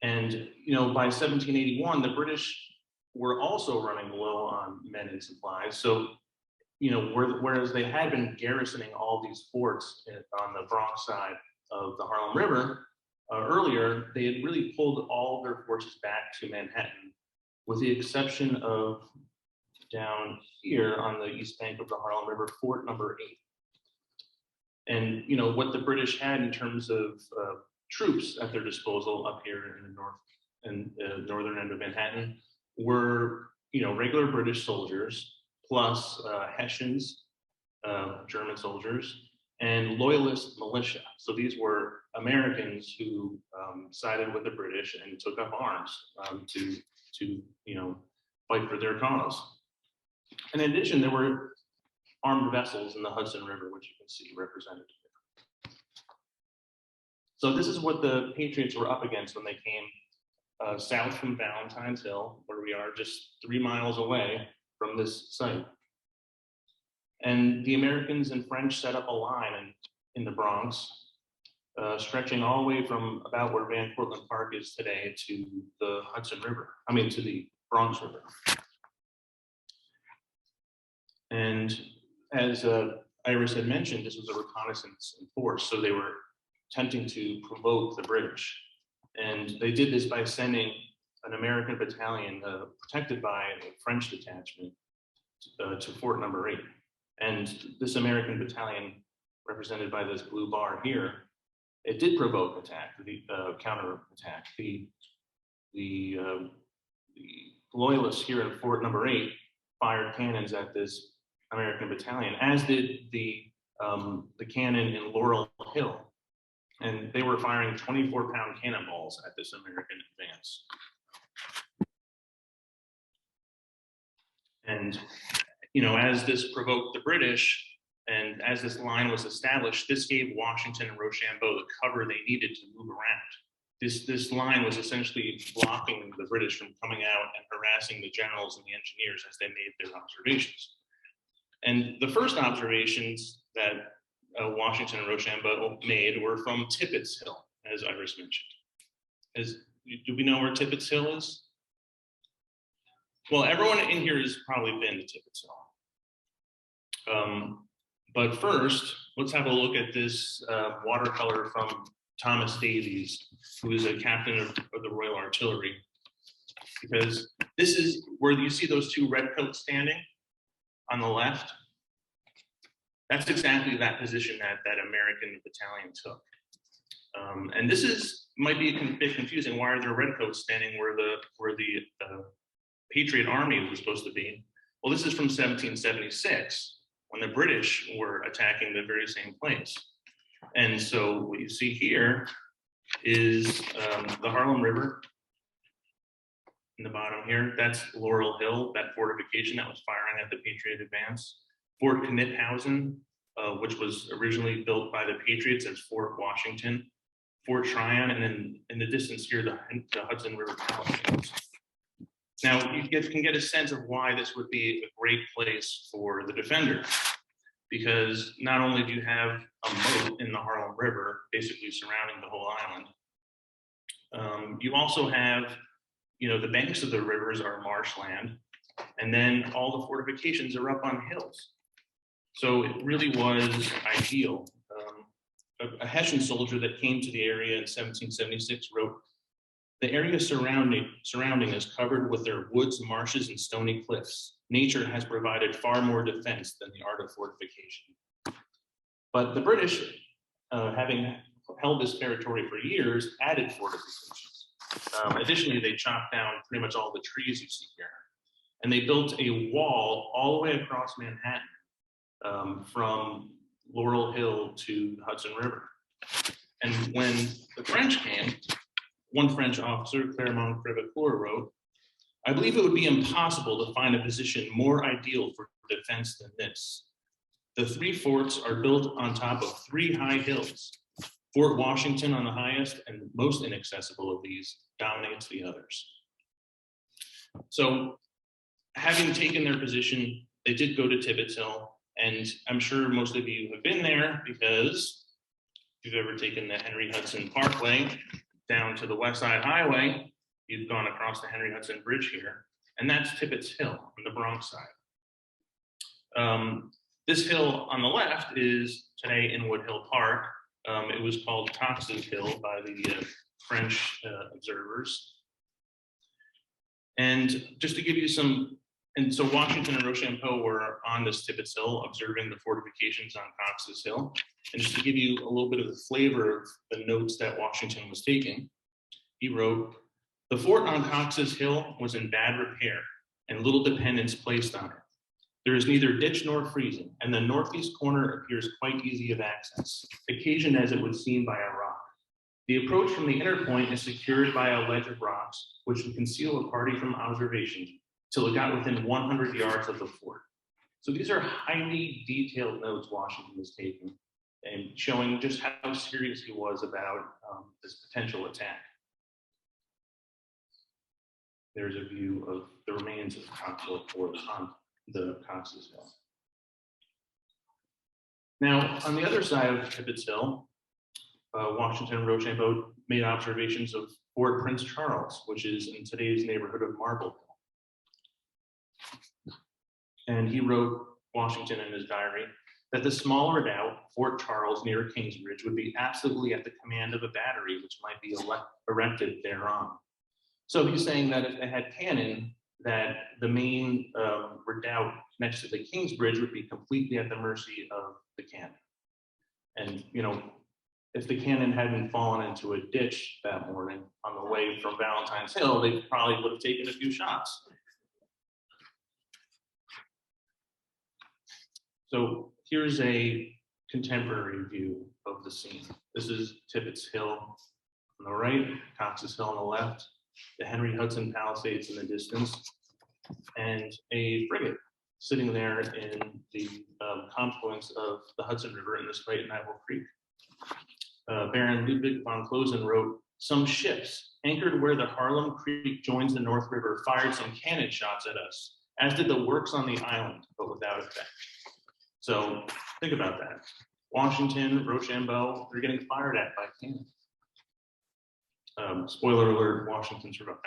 And, you know, by 1781, the British were also running low on men and supplies. So, you know, whereas they had been garrisoning all these forts on the Bronx side of the Harlem River, earlier, they had really pulled all their forces back to Manhattan, with the exception of down here on the east bank of the Harlem River, fort number 8. And, you know, what the British had in terms of troops at their disposal up here in the north and northern end of Manhattan were, you know, regular British soldiers, plus Hessians, German soldiers, and loyalist militia. So these were Americans who sided with the British and took up arms to you know, fight for their cause. And in addition, there were armed vessels in the Hudson River, which you can see represented here. So this is what the Patriots were up against when they came south from Valentine's Hill, where we are just 3 miles away from this site. And the Americans and French set up a line in the Bronx, stretching all the way from about where Gordland Park is today to the Hudson River, to the Bronx River. And as Iris had mentioned, this was a reconnaissance in force, so they were attempting to provoke the British. And they did this by sending an American battalion protected by a French detachment to fort number 8. And this American battalion, represented by this blue bar here, it did provoke attack, the counter attack. The loyalists here in fort number 8 fired cannons at this American battalion, as did the cannon in Laurel Hill. And they were firing 24-pound cannonballs at this American advance. And, you know, as this provoked the British, and as this line was established, this gave Washington and Rochambeau the cover they needed to move around. This line was essentially blocking the British from coming out and harassing the generals and the engineers as they made their observations. And the first observations that Washington and Rochambeau made were from Tippett's Hill, as Iris mentioned. Do we know where Tippett's Hill is? Well, everyone in here has probably been to Tippett's Hill. But first, let's have a look at this watercolor from Thomas Davies, who is a captain of the Royal Artillery. Because this is where you see those 2 redcoats standing on the left. That's exactly that position that American battalion took. And this might be a bit confusing. Why are there redcoats standing where the Patriot Army was supposed to be? Well, this is from 1776, when the British were attacking the very same place. And so what you see here is the Harlem River in the bottom here. That's Laurel Hill, that fortification that was firing at the Patriot advance. Fort Knipphausen, which was originally built by the Patriots as Fort Washington. Fort Tryon, and then in the distance here, the Hudson River Palisades. Now, you can get a sense of why this would be a great place for the defender, because not only do you have a moat in the Harlem River, basically surrounding the whole island, you also have, you know, the banks of the rivers are marshland, and then all the fortifications are up on hills. So it really was ideal. A Hessian soldier that came to the area in 1776 wrote The area surrounding is covered with their woods, marshes, and stony cliffs. Nature has provided far more defense than the art of fortification. But the British, having held this territory for years, added fortifications. Additionally, they chopped down pretty much all the trees you see here. And they built a wall all the way across Manhattan, from Laurel Hill to the Hudson River. And when the French came, one French officer, Clermont Crevecoeur, wrote, "I believe it would be impossible to find a position more ideal for defense than this. The three forts are built on top of three high hills. Fort Washington on the highest and most inaccessible of these dominates the others." So having taken their position, they did go to Tibbetts Hill, and I'm sure most of you have been there because if you've ever taken the Henry Hudson Parkway down to the West Side Highway, you've gone across the Henry Hudson Bridge here, and that's Tibbetts Hill on the Bronx side. This hill on the left is today Inwood Hill Park. It was called Cox's Hill by the French observers. And just to give you some, and so Washington and Rochambeau were on this Tibbetts Hill observing the fortifications on Cox's Hill. And just to give you a little bit of the flavor of the notes that Washington was taking, he wrote, "The fort on Cox's Hill was in bad repair and little dependence placed on it. There is neither ditch nor freezing, and the northeast corner appears quite easy of access, occasioned as it would seem by a rock. The approach from the inner point is secured by a ledge of rocks, which would conceal a party from observation till it got within 100 yards of the fort." So these are highly detailed notes Washington was taking and showing just how serious he was about this potential attack. There's a view of the remains of Continental Fort on the Cox's Hill. Now, on the other side of Tibbetts Hill, Washington and Rochambeau made observations of Fort Prince Charles, which is in today's neighborhood of Marble Hill. And he wrote, Washington in his diary, that the small redoubt, Fort Charles near Kingsbridge, would be absolutely at the command of a battery which might be erected thereon. So he's saying that if they had cannon, that the main redoubt next to the Kingsbridge would be completely at the mercy of the cannon. And, you know, if the cannon hadn't fallen into a ditch that morning on the way from Valentine's Hill, they probably would have taken a few shots. So here's a contemporary view of the scene. This is Tibbetts Hill on the right, Cox's Hill on the left, the Henry Hudson Palisades in the distance, and a frigate sitting there in the confluence of the Hudson River in the Spite and Apple Creek. Baron Ludwig von Closen wrote, "Some ships anchored where the Harlem Creek joins the North River fired some cannon shots at us, as did the works on the island, but without effect." So think about that. Washington, Rochambeau, they're getting fired at by cannon. Spoiler alert, Washington survived.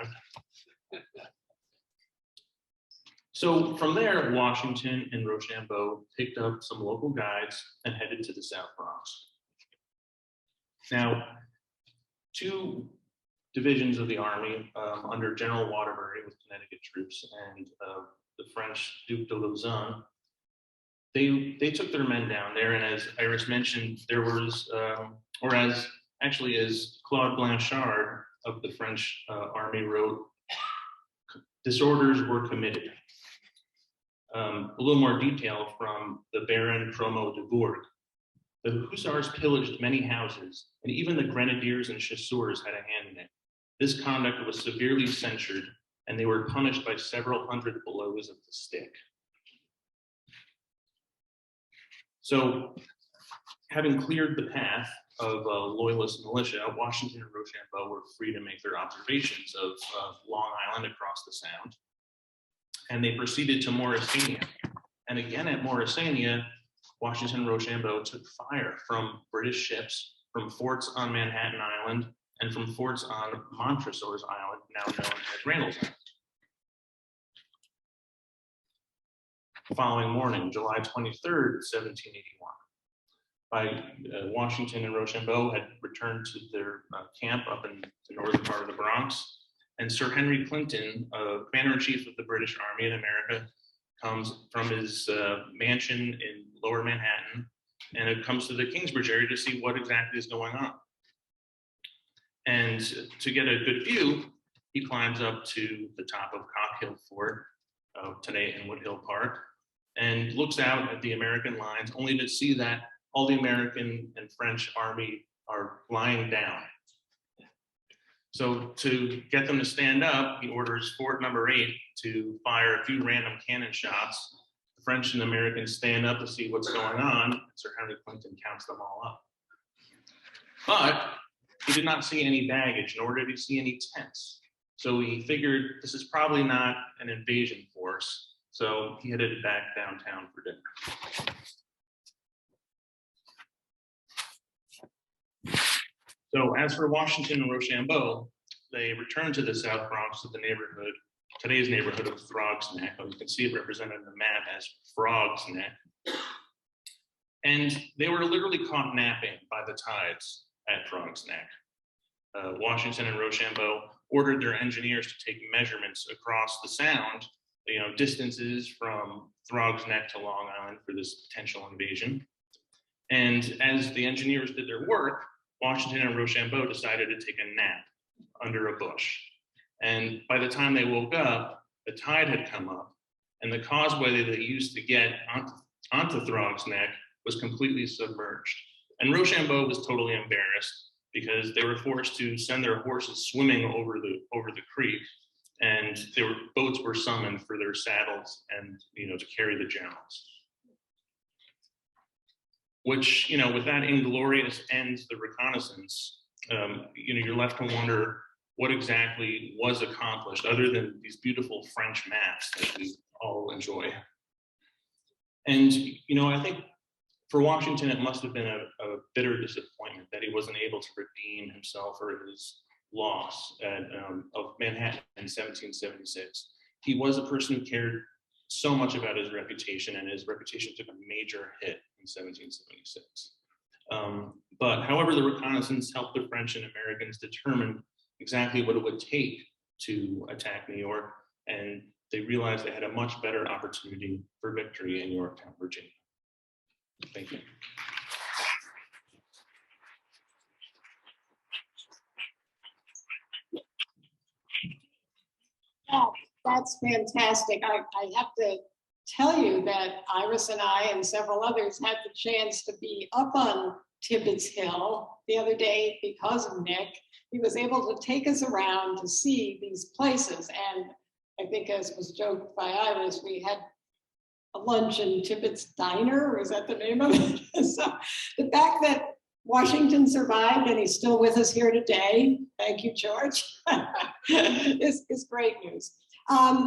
So from there, Washington and Rochambeau picked up some local guides and headed to the South Bronx. Now, two divisions of the army under General Waterbury with Connecticut troops and the French Duc de Lauzun, they took their men down there, and as Iris mentioned, there was, as Claude Blanchard of the French army wrote, disorders were committed. A little more detail from the Baron Promo de Bourg. The hussars pillaged many houses, and even the grenadiers and chasseurs had a hand in it. This conduct was severely censured, and they were punished by several hundred blows of the stick. So, having cleared the path of loyalist militia, Washington and Rochambeau were free to make their observations of Long Island across the Sound. And they proceeded to Morrisania. And again at Morrisania, Washington and Rochambeau took fire from British ships, from forts on Manhattan Island, and from forts on Montresor's Island, now known as Randall's Island. The following morning, July 23rd, 1781, Washington and Rochambeau had returned to their camp up in the northern part of the Bronx. And Sir Henry Clinton, Commander-in-Chief of the British Army in America, comes from his mansion in Lower Manhattan, and it comes to the Kingsbridge area to see what exactly is going on. And to get a good view, he climbs up to the top of Cockhill Fort, today in Woodhill Park, and looks out at the American lines, only to see that all the American and French army are lying down. So to get them to stand up, he orders Fort number 8 to fire a few random cannon shots. The French and Americans stand up to see what's going on, and Sir Henry Clinton counts them all up. But he did not see any baggage, nor did he see any tents. So he figured this is probably not an invasion force. So he headed back downtown for dinner. So as for Washington and Rochambeau, they returned to the South Bronx of the neighborhood, today's neighborhood of Frog's Neck. You can see it represented on the map as Frog's Neck. And they were literally caught napping by the tides at Frog's Neck. Washington and Rochambeau ordered their engineers to take measurements across the sound, distances from Frog's Neck to Long Island for this potential invasion. And as the engineers did their work, Washington and Rochambeau decided to take a nap under a bush. And by the time they woke up, the tide had come up, and the causeway that they used to get onto Frog's Neck was completely submerged. And Rochambeau was totally embarrassed because they were forced to send their horses swimming over the creek, and boats were summoned for their saddles and to carry the generals. Which, with that inglorious ends the reconnaissance, you're left to wonder what exactly was accomplished other than these beautiful French maps that we all enjoy. And, I think for Washington, it must have been a bitter disappointment that he wasn't able to redeem himself for his loss of Manhattan in 1776. He was a person who cared so much about his reputation, and his reputation took a major hit in 1776. But however, the reconnaissance helped the French and Americans determine exactly what it would take to attack New York, and they realized they had a much better opportunity for victory in Yorktown, Virginia. Thank you. That's fantastic. I have to tell you that Iris and I and several others had the chance to be up on Tibbetts Hill the other day because of Nick. He was able to take us around to see these places. And I think, as was joked by Iris, we had a lunch in Tibbetts Diner. Was that the name of it? So the fact that Washington survived and he's still with us here today, thank you, George, is great news.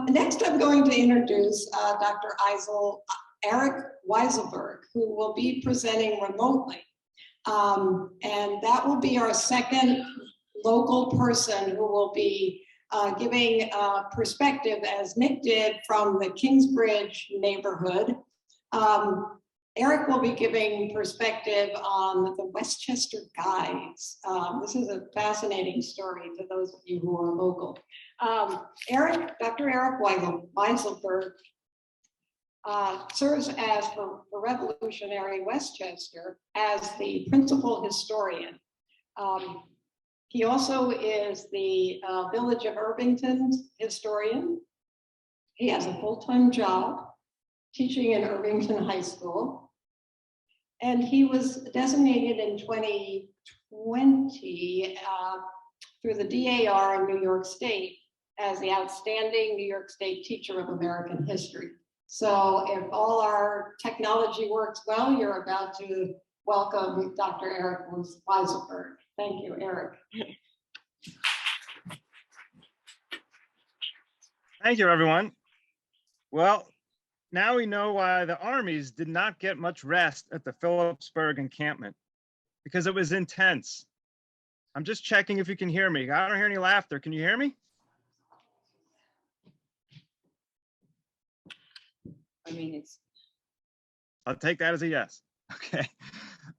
Next, I'm going to introduce Dr. Erik Weiselberg, who will be presenting remotely. And that will be our second local person who will be giving perspective, as Nick did, from the Kingsbridge neighborhood. Erik will be giving perspective on the Westchester Guides. This is a fascinating story to those of you who are local. Dr. Erik Weiselberg serves as, for Revolutionary Westchester, as the principal historian. He also is the Village of Irvington's historian. He has a full-time job teaching in Irvington High School. And he was designated in 2020 through the DAR in New York State as the outstanding New York State teacher of American history. So if all our technology works well, you're about to welcome Dr. Erik Weiselberg. Thank you, Erik. Thank you, everyone. Well, now we know why the armies did not get much rest at the Phillipsburg encampment, because it was intense. I'm just checking if you can hear me. I don't hear any laughter. Can you hear me? I mean, I'll take that as a yes. Okay.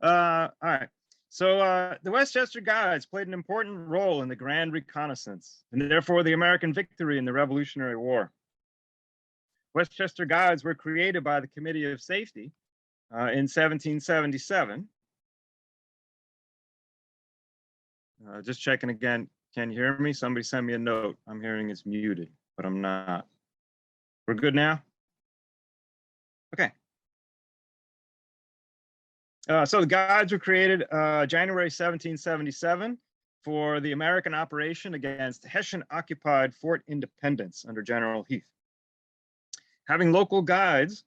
All right. So the Westchester Guides played an important role in the Grand Reconnaissance and therefore the American victory in the Revolutionary War. Westchester Guides were created by the Committee of Safety in 1777. Just checking again. Can you hear me? Somebody send me a note. I'm hearing it's muted, but I'm not. We're good now? Okay. So the Guides were created January 1777 for the American operation against Hessian-occupied Fort Independence under General Heath. Having local guides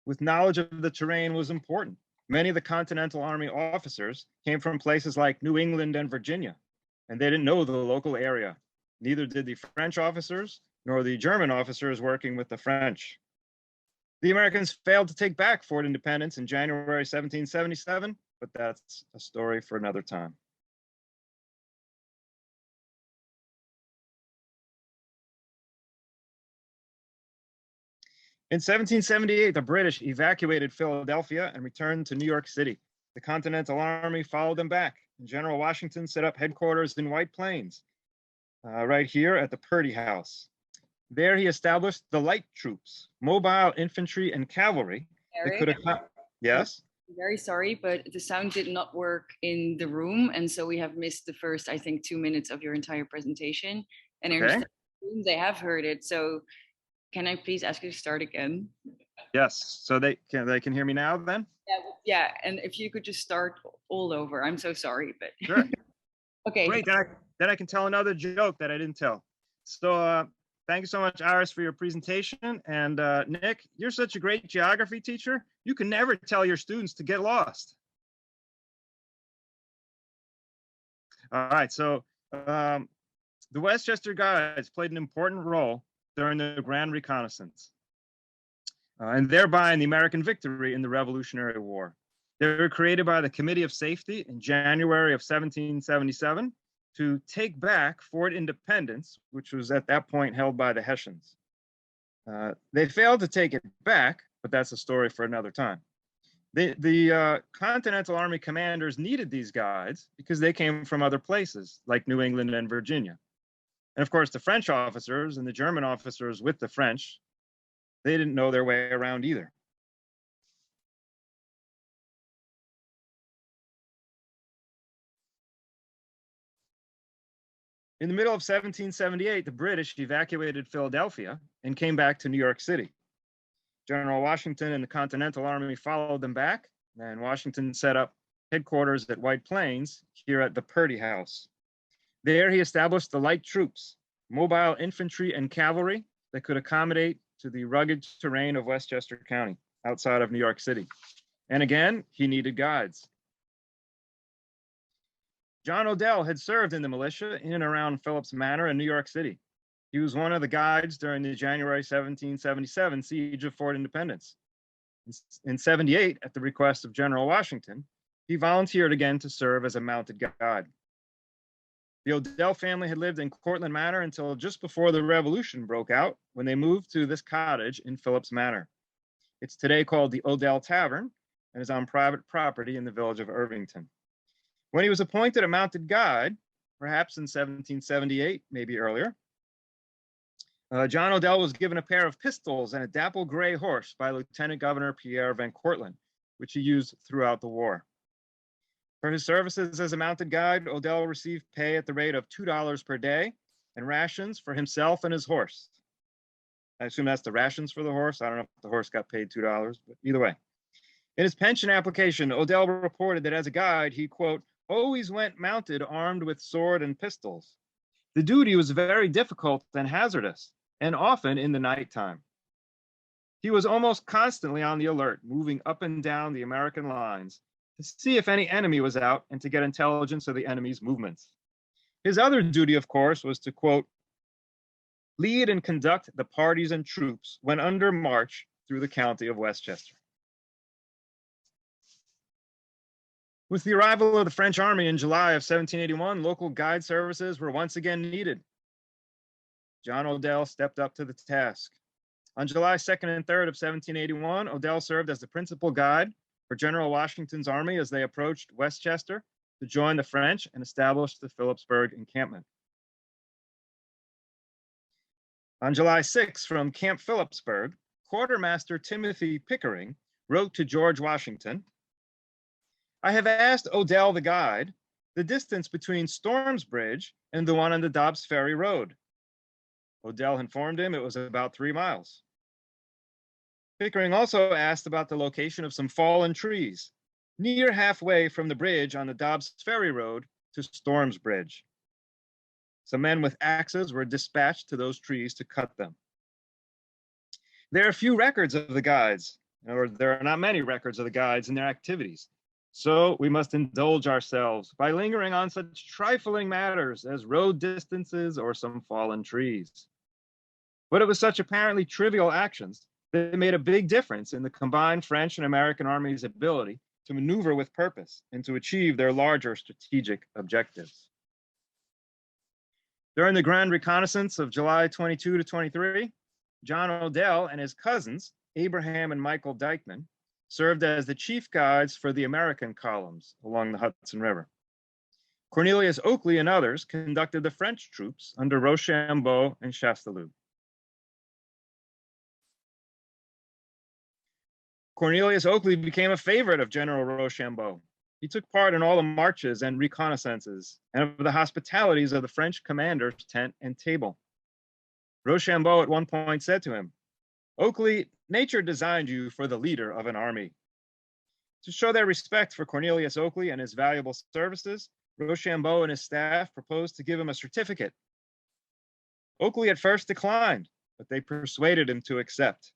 with knowledge of the terrain was important. Many of the Continental Army officers came from places like New England and Virginia, and they didn't know the local area. Neither did the French officers nor the German officers working with the French. The Americans failed to take back Fort Independence in January 1777, but that's a story for another time. In 1778, the British evacuated Philadelphia and returned to New York City. The Continental Army followed them back, and General Washington set up headquarters in White Plains, right here at the Purdy House. There he established the light troops, mobile infantry and cavalry. Erik, Yes? I'm very sorry, but the sound did not work in the room. And so we have missed the first, I think, 2 minutes of your entire presentation. And I understand they have heard it. So can I please ask you to start again? Yes. So they can hear me now then? Yeah. And if you could just start all over. I'm so sorry, but Sure. okay. Great. Then I can tell another joke that I didn't tell. So thank you so much, Iris, for your presentation. And Nick, you're such a great geography teacher. You can never tell your students to get lost. All right, so the Westchester Guides played an important role during the Grand Reconnaissance, and thereby in the American victory in the Revolutionary War. They were created by the Committee of Safety in January of 1777 to take back Fort Independence, which was at that point held by the Hessians. They failed to take it back, but that's a story for another time. The Continental Army commanders needed these guides because they came from other places, like New England and Virginia. And of course, the French officers and the German officers with the French, they didn't know their way around either. In the middle of 1778, the British evacuated Philadelphia and came back to New York City. General Washington and the Continental Army followed them back, and Washington set up headquarters at White Plains here at the Purdy House. There he established the light troops, mobile infantry and cavalry that could accommodate to the rugged terrain of Westchester County outside of New York City. And again, he needed guides. John Odell had served in the militia in and around Phillips Manor in New York City. He was one of the guides during the January 1777 siege of Fort Independence. In 78, at the request of General Washington, he volunteered again to serve as a mounted guide. The Odell family had lived in Gordland Manor until just before the Revolution broke out, when they moved to this cottage in Phillips Manor. It's today called the Odell Tavern and is on private property in the village of Irvington. When he was appointed a mounted guide, perhaps in 1778, maybe earlier, John Odell was given a pair of pistols and a dapple gray horse by Lieutenant Governor Pierre Van Cortlandt, which he used throughout the war. For his services as a mounted guide, Odell received pay at the rate of $2 per day and rations for himself and his horse. I assume that's the rations for the horse. I don't know if the horse got paid $2, but either way. In his pension application, Odell reported that as a guide, he, quote, always went mounted armed with sword and pistols. The duty was very difficult and hazardous, and often in the nighttime. He was almost constantly on the alert, moving up and down the American lines to see if any enemy was out and to get intelligence of the enemy's movements. His other duty, of course, was to, quote, lead and conduct the parties and troops when under march through the county of Westchester. With the arrival of the French army in July of 1781, local guide services were once again needed. John Odell stepped up to the task. On July 2nd and 3rd of 1781, Odell served as the principal guide for General Washington's army as they approached Westchester to join the French and establish the Phillipsburg encampment. On July 6, from Camp Phillipsburg, Quartermaster Timothy Pickering wrote to George Washington, "I have asked Odell the guide the distance between Storm's Bridge and the one on the Dobbs Ferry Road. Odell informed him it was about 3 miles. Pickering also asked about the location of some fallen trees, near halfway from the bridge on the Dobbs Ferry Road to Storm's Bridge. Some men with axes were dispatched to those trees to cut them. There are few records of the guides, or there are not many records of the guides and their activities. So we must indulge ourselves by lingering on such trifling matters as road distances or some fallen trees. But it was such apparently trivial actions that made a big difference in the combined French and American armies' ability to maneuver with purpose and to achieve their larger strategic objectives. During the Grand Reconnaissance of July 22 to 23, John Odell and his cousins, Abraham and Michael Dykeman, served as the chief guides for the American columns along the Hudson River. Cornelius Oakley and others conducted the French troops under Rochambeau and Chastellux. Cornelius Oakley became a favorite of General Rochambeau. He took part in all the marches and reconnaissances and of the hospitalities of the French commander's tent and table. Rochambeau at one point said to him, "Oakley, nature designed you for the leader of an army." To show their respect for Cornelius Oakley and his valuable services, Rochambeau and his staff proposed to give him a certificate. Oakley at first declined, but they persuaded him to accept.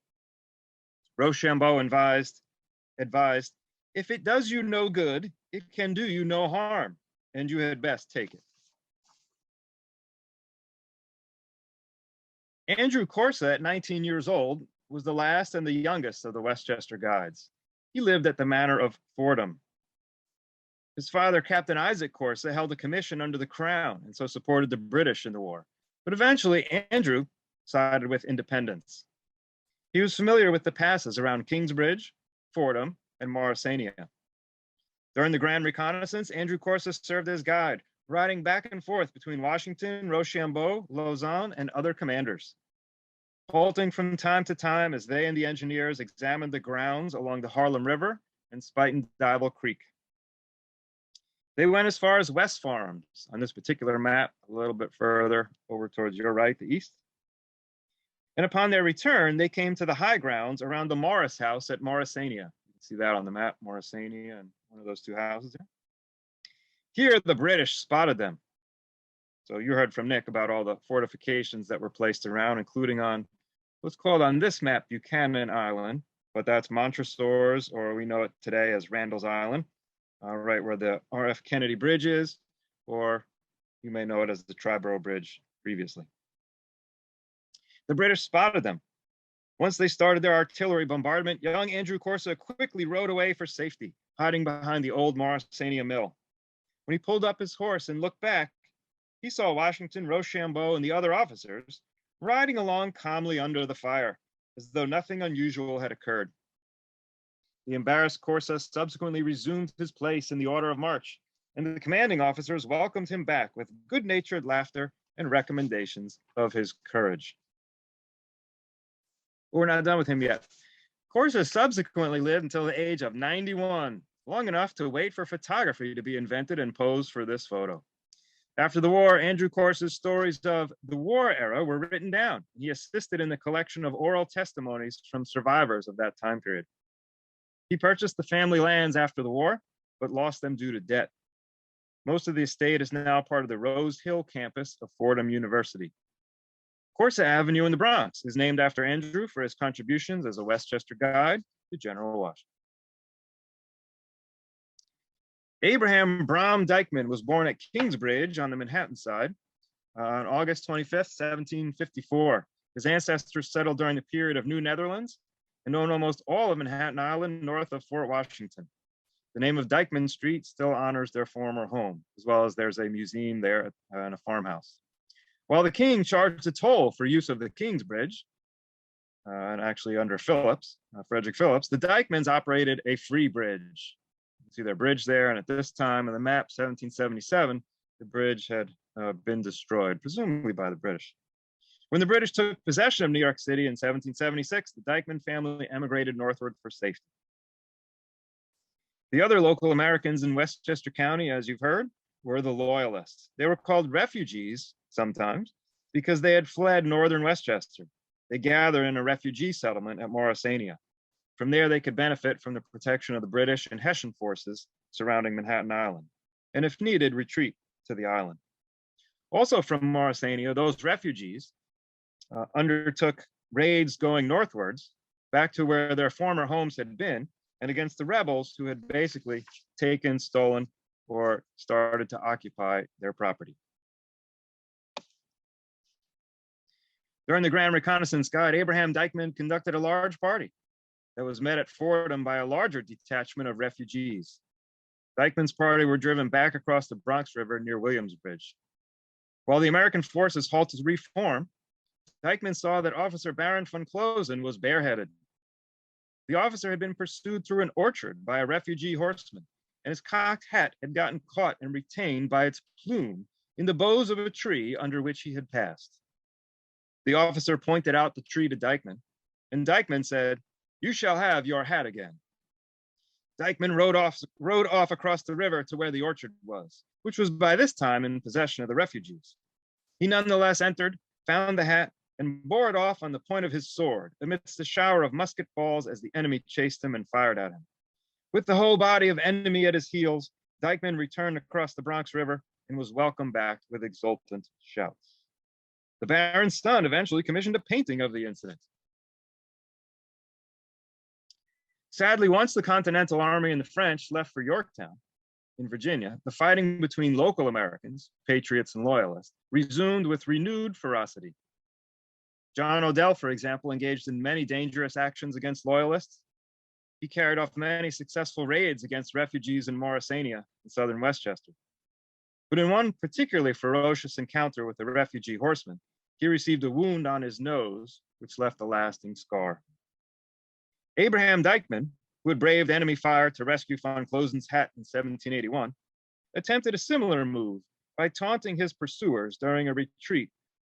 Rochambeau advised, "If it does you no good, it can do you no harm, and you had best take it." Andrew Corsa, at 19 years old, was the last and the youngest of the Westchester guides. He lived at the manor of Fordham. His father, Captain Isaac Corsa, held a commission under the Crown and so supported the British in the war. But eventually, Andrew sided with independence. He was familiar with the passes around Kingsbridge, Fordham, and Morrisania. During the Grand Reconnaissance, Andrew Corsa served as guide, riding back and forth between Washington, Rochambeau, Lausanne, and other commanders, halting from time to time as they and the engineers examined the grounds along the Harlem River and Spuyten Duyvil Creek. They went as far as West Farms on this particular map, a little bit further over towards your right, the east. And upon their return, they came to the high grounds around the Morris House at Morrisania. You can see that on the map, Morrisania, and one of those two houses there. Here, the British spotted them. So you heard from Nick about all the fortifications that were placed around, including on what's called on this map Buchanan Island, but that's Montresor's, or we know it today as Randall's Island, right where the R.F. Kennedy Bridge is, or you may know it as the Triborough Bridge previously. The British spotted them. Once they started their artillery bombardment, young Andrew Corsa quickly rode away for safety, hiding behind the old Morrisania Mill. When he pulled up his horse and looked back, he saw Washington, Rochambeau, and the other officers riding along calmly under the fire, as though nothing unusual had occurred. The embarrassed Corsa subsequently resumed his place in the order of march, and the commanding officers welcomed him back with good-natured laughter and recommendations of his courage. But we're not done with him yet. Corsa subsequently lived until the age of 91, long enough to wait for photography to be invented and pose for this photo. After the war, Andrew Corsa's stories of the war era were written down. He assisted in the collection of oral testimonies from survivors of that time period. He purchased the family lands after the war, but lost them due to debt. Most of the estate is now part of the Rose Hill campus of Fordham University. Corsa Avenue in the Bronx is named after Andrew for his contributions as a Westchester guide to General Washington. Abraham Brom Dykeman was born at Kingsbridge on the Manhattan side on August 25th, 1754. His ancestors settled during the period of New Netherlands and own almost all of Manhattan Island north of Fort Washington. The name of Dykeman Street still honors their former home, as well as there's a museum there and a farmhouse. While the king charged a toll for use of the Kingsbridge, and actually under Phillips, Frederick Phillips, the Dykmans operated a free bridge. You can see their bridge there, and at this time on the map, 1777, the bridge had been destroyed, presumably by the British. When the British took possession of New York City in 1776, the Dykman family emigrated northward for safety. The other local Americans in Westchester County, as you've heard, were the Loyalists. They were called refugees sometimes because they had fled northern Westchester. They gathered in a refugee settlement at Morrisania. From there, they could benefit from the protection of the British and Hessian forces surrounding Manhattan Island, and if needed, retreat to the island. Also from Morrisania, those refugees undertook raids going northwards back to where their former homes had been and against the rebels who had basically taken, stolen, or started to occupy their property. During the Grand Reconnaissance Guide, Abraham Dykman conducted a large party that was met at Fordham by a larger detachment of refugees. Dykman's party were driven back across the Bronx River near Williamsbridge. While the American forces halted to reform, Dykman saw that Officer Baron von Closen was bareheaded. The officer had been pursued through an orchard by a refugee horseman, and his cocked hat had gotten caught and retained by its plume in the boughs of a tree under which he had passed. The officer pointed out the tree to Dykman, and Dykman said, "You shall have your hat again." Dykman rode off across the river to where the orchard was, which was by this time in possession of the refugees. He nonetheless entered, found the hat, and bore it off on the point of his sword amidst a shower of musket balls as the enemy chased him and fired at him. With the whole body of enemy at his heels, Dykman returned across the Bronx River and was welcomed back with exultant shouts. The Baron's son eventually commissioned a painting of the incident. Sadly, once the Continental Army and the French left for Yorktown in Virginia, the fighting between local Americans, patriots and loyalists, resumed with renewed ferocity. John Odell, for example, engaged in many dangerous actions against loyalists. He carried off many successful raids against refugees in Morrisania in southern Westchester. But in one particularly ferocious encounter with a refugee horseman, he received a wound on his nose, which left a lasting scar. Abraham Dykman, who had braved enemy fire to rescue von Closen's hat in 1781, attempted a similar move by taunting his pursuers during a retreat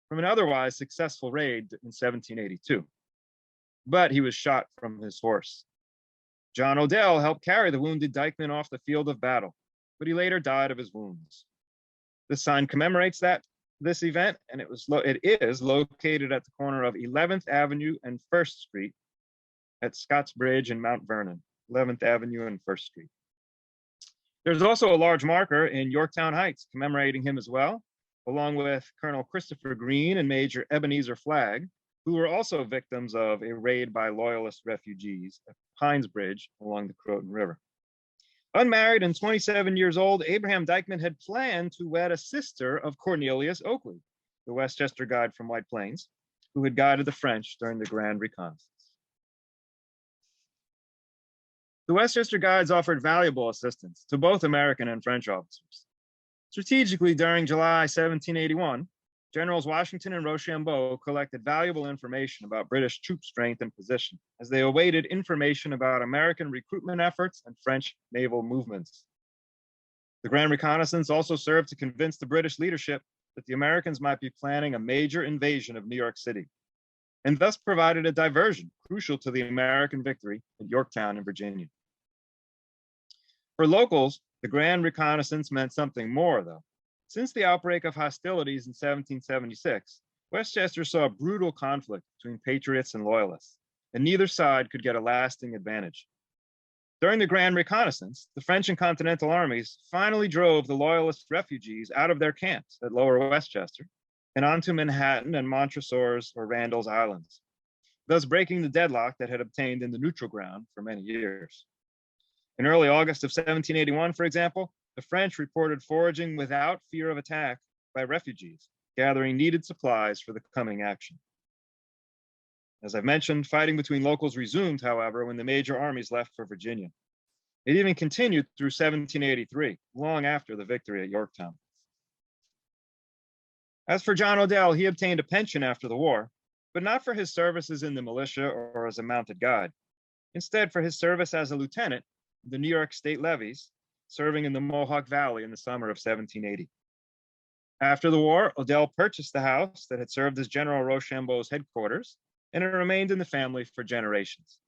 from an otherwise successful raid in 1782. But he was shot from his horse. John Odell helped carry the wounded Dykman off the field of battle, but he later died of his wounds. This sign commemorates this event, and it is located at the corner of 11th Avenue and 1st Street at Scotts Bridge in Mount Vernon, 11th Avenue and 1st Street. There's also a large marker in Yorktown Heights commemorating him as well, along with Colonel Christopher Green and Major Ebenezer Flagg, who were also victims of a raid by Loyalist refugees at Pines Bridge along the Croton River. Unmarried and 27 years old, Abraham Dykman had planned to wed a sister of Cornelius Oakley, the Westchester guide from White Plains, who had guided the French during the Grand Reconnaissance. The Westchester Guides offered valuable assistance to both American and French officers. Strategically, during July 1781, Generals Washington and Rochambeau collected valuable information about British troop strength and position as they awaited information about American recruitment efforts and French naval movements. The Grand Reconnaissance also served to convince the British leadership that the Americans might be planning a major invasion of New York City, and thus provided a diversion crucial to the American victory at Yorktown in Virginia. For locals, the Grand Reconnaissance meant something more, though. Since the outbreak of hostilities in 1776, Westchester saw a brutal conflict between patriots and loyalists, and neither side could get a lasting advantage. During the Grand Reconnaissance, the French and Continental armies finally drove the loyalist refugees out of their camps at Lower Westchester and onto Manhattan and Montresor's or Randall's Islands, thus breaking the deadlock that had obtained in the neutral ground for many years. In early August of 1781, for example, the French reported foraging without fear of attack by refugees, gathering needed supplies for the coming action. As I've mentioned, fighting between locals resumed, however, when the major armies left for Virginia. It even continued through 1783, long after the victory at Yorktown. As for John Odell, he obtained a pension after the war, but not for his services in the militia or as a mounted guard. Instead, for his service as a lieutenant in the New York State levies, serving in the Mohawk Valley in the summer of 1780. After the war, Odell purchased the house that had served as General Rochambeau's headquarters, and it remained in the family for generations.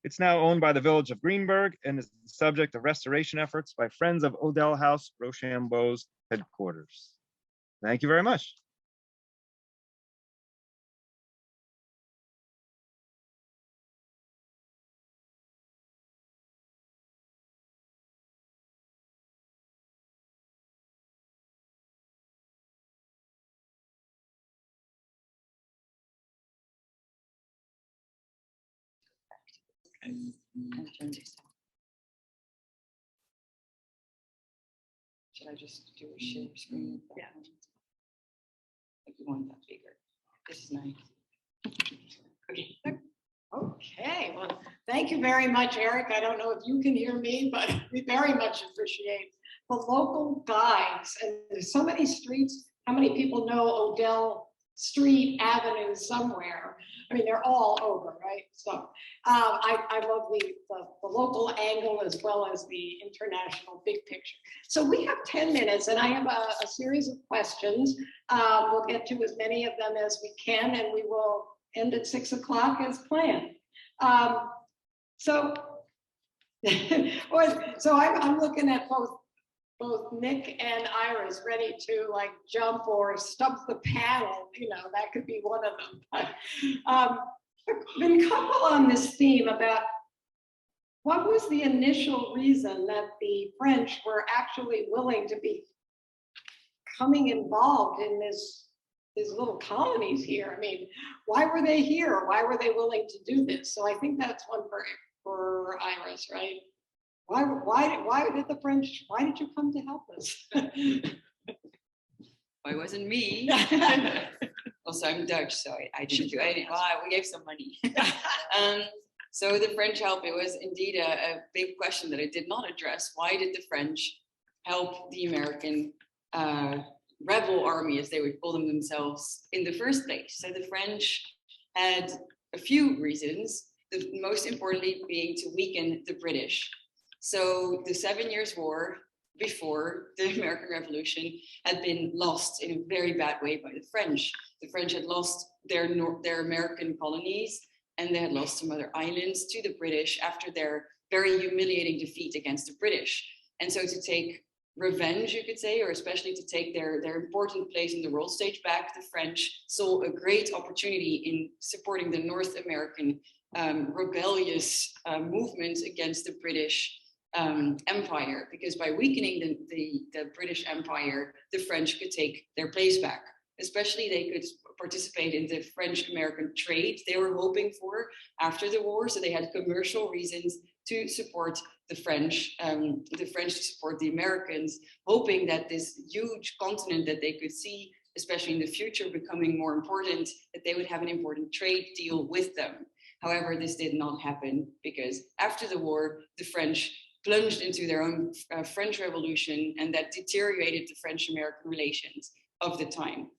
It's now owned by the village of Greenburgh and is the subject of restoration efforts by friends of Odell House, Rochambeau's headquarters. Thank you very much. Should I just do a share screen? Yeah. If you want that bigger. This is nice. Okay. Okay, well, thank you very much, Eric. I don't know if you can hear me, but we very much appreciate the local guides. And there's so many streets. How many people know Odell Street, Avenue somewhere? I mean, they're all over, right? So I love the local angle as well as the international big picture. So we have 10 minutes and I have a series of questions. We'll get to as many of them as we can and we will end at 6 o'clock as planned. So I'm looking at both Nick and Iris ready to like jump or stump the panel, you know, that could be one of them. But, been a couple on this theme about what was the initial reason that the French were actually willing to be coming involved in these little colonies here. I mean, why were they here? Why were they willing to do this? So I think that's one for Iris, right? Why did the French, why did you come to help us? Why wasn't me? Also, I'm Dutch, so I didn't do anything. Well, we gave some money. So the French help, it was indeed a big question that I did not address. Why did the French help the American rebel army, as they would call them themselves, in the first place? So the French had a few reasons, the most importantly being to weaken the British. So the 7 Years' War before the American Revolution had been lost in a very bad way by the French. The French had lost their American colonies and they had lost some other islands to the British after their very humiliating defeat against the British. And so to take revenge, you could say, or especially to take their important place in the world stage back, the French saw a great opportunity in supporting the North American rebellious movement against the British Empire, because by weakening the British Empire, the French could take their place back. Especially they could participate in the French-American trade they were hoping for after the war. So they had commercial reasons to support the French to support the Americans, hoping that this huge continent that they could see, especially in the future, becoming more important, that they would have an important trade deal with them. However, this did not happen because after the war, the French plunged into their own French Revolution, and that deteriorated the French-American relations of the time.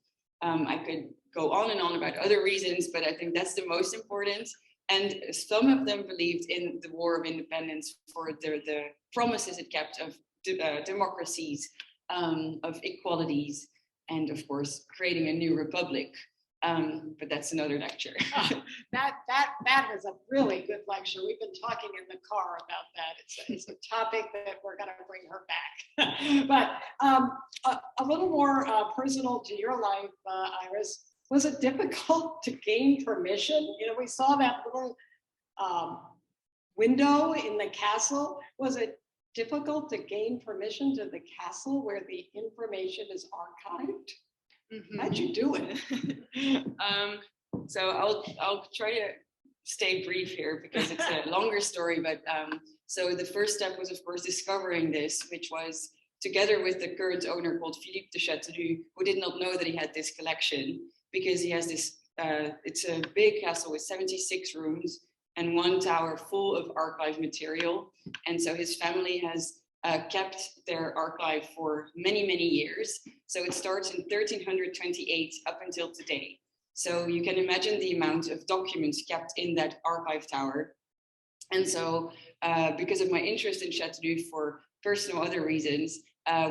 I could go on and on about other reasons, but I think that's the most important. And some of them believed in the War of Independence for the promises it kept of democracies, of equalities, and of course, creating a new republic. But that's another lecture. That was a really good lecture. We've been talking in the car about that. It's a topic that we're going to bring her back. But a little more personal to your life, Iris. Was it difficult to gain permission? You know, we saw that little window in the castle. Was it difficult to gain permission to the castle where the information is archived? Mm-hmm. How'd you do it? So I'll try to stay brief here because it's a longer story. But so the first step was, of course, discovering this, which was together with the current owner called Philippe de Chastellux, who did not know that he had this collection because he has this. It's a big castle with 76 rooms and one tower full of archive material, and so his family has kept their archive for many, many years. So it starts in 1328 up until today. So you can imagine the amount of documents kept in that archive tower. And so because of my interest in Chastellux for personal other reasons,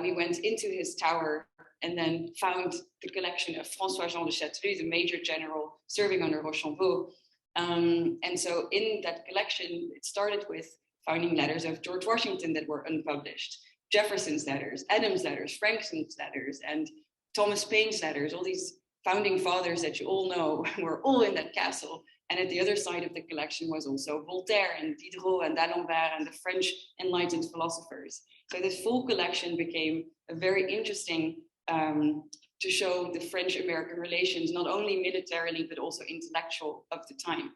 we went into his tower and then found the collection of François Jean de Chastellux, the Major General serving under Rochambeau. And so in that collection, it started with finding letters of George Washington that were unpublished, Jefferson's letters, Adams' letters, Franklin's letters, and Thomas Paine's letters. All these founding fathers that you all know were all in that castle. And at the other side of the collection was also Voltaire and Diderot and D'Alembert and the French enlightened philosophers. So this full collection became a very interesting to show the French-American relations, not only militarily, but also intellectual of the time.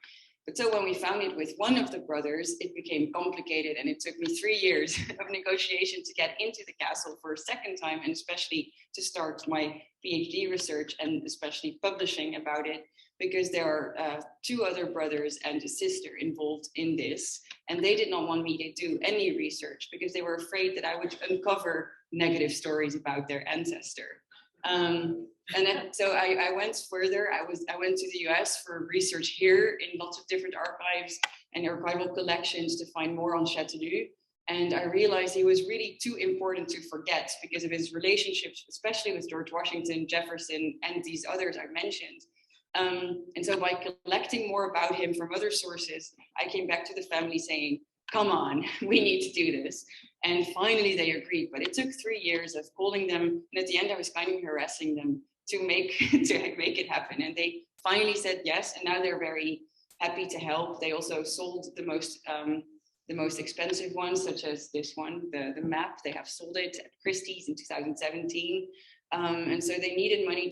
But so when we found it with one of the brothers, it became complicated, and it took me 3 years of negotiation to get into the castle for a second time, and especially to start my PhD research and especially publishing about it, because there are 2 other brothers and a sister involved in this, and they did not want me to do any research because they were afraid that I would uncover negative stories about their ancestor. So I went further. I went to the US for research here in lots of different archives and archival collections to find more on Chastellux. And I realized he was really too important to forget because of his relationships, especially with George Washington, Jefferson, and these others I mentioned. And so by collecting more about him from other sources, I came back to the family saying, come on, we need to do this. And finally they agreed, but it took 3 years of calling them. And at the end I was kind of harassing them to make it happen. And they finally said yes. And now they're very happy to help. They also sold the most expensive ones, such as this one, the map. They have sold it at Christie's in 2017. And so they needed money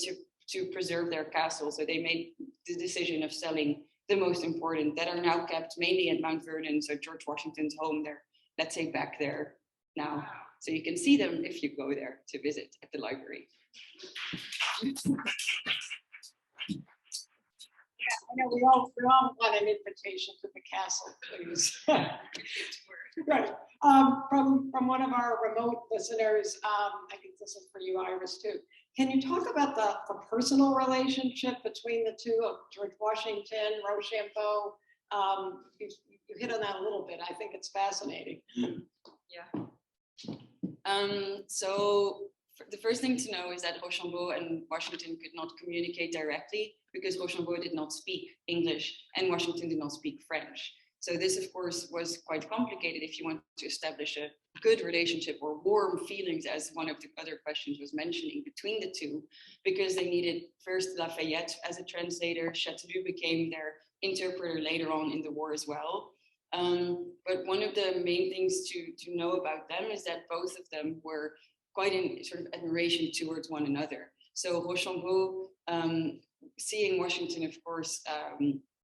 to preserve their castle. So they made the decision of selling the most important that are now kept mainly at Mount Vernon. So George Washington's home there, let's say back there now. So you can see them if you go there to visit at the library. Yeah, I know we all want an invitation to the castle, please. Right. From one of our remote listeners, I think this is for you, Iris, too. Can you talk about the personal relationship between the two of George Washington, Rochambeau? You hit on that a little bit. I think it's fascinating. Yeah. So the first thing to know is that Rochambeau and Washington could not communicate directly because Rochambeau did not speak English and Washington did not speak French. So this, of course, was quite complicated if you want to establish a good relationship or warm feelings, as one of the other questions was mentioning, between the two, because they needed first Lafayette as a translator. Chastellux became their interpreter later on in the war as well. But one of the main things to know about them is that both of them were quite in sort of admiration towards one another. So Rochambeau, seeing Washington, of course,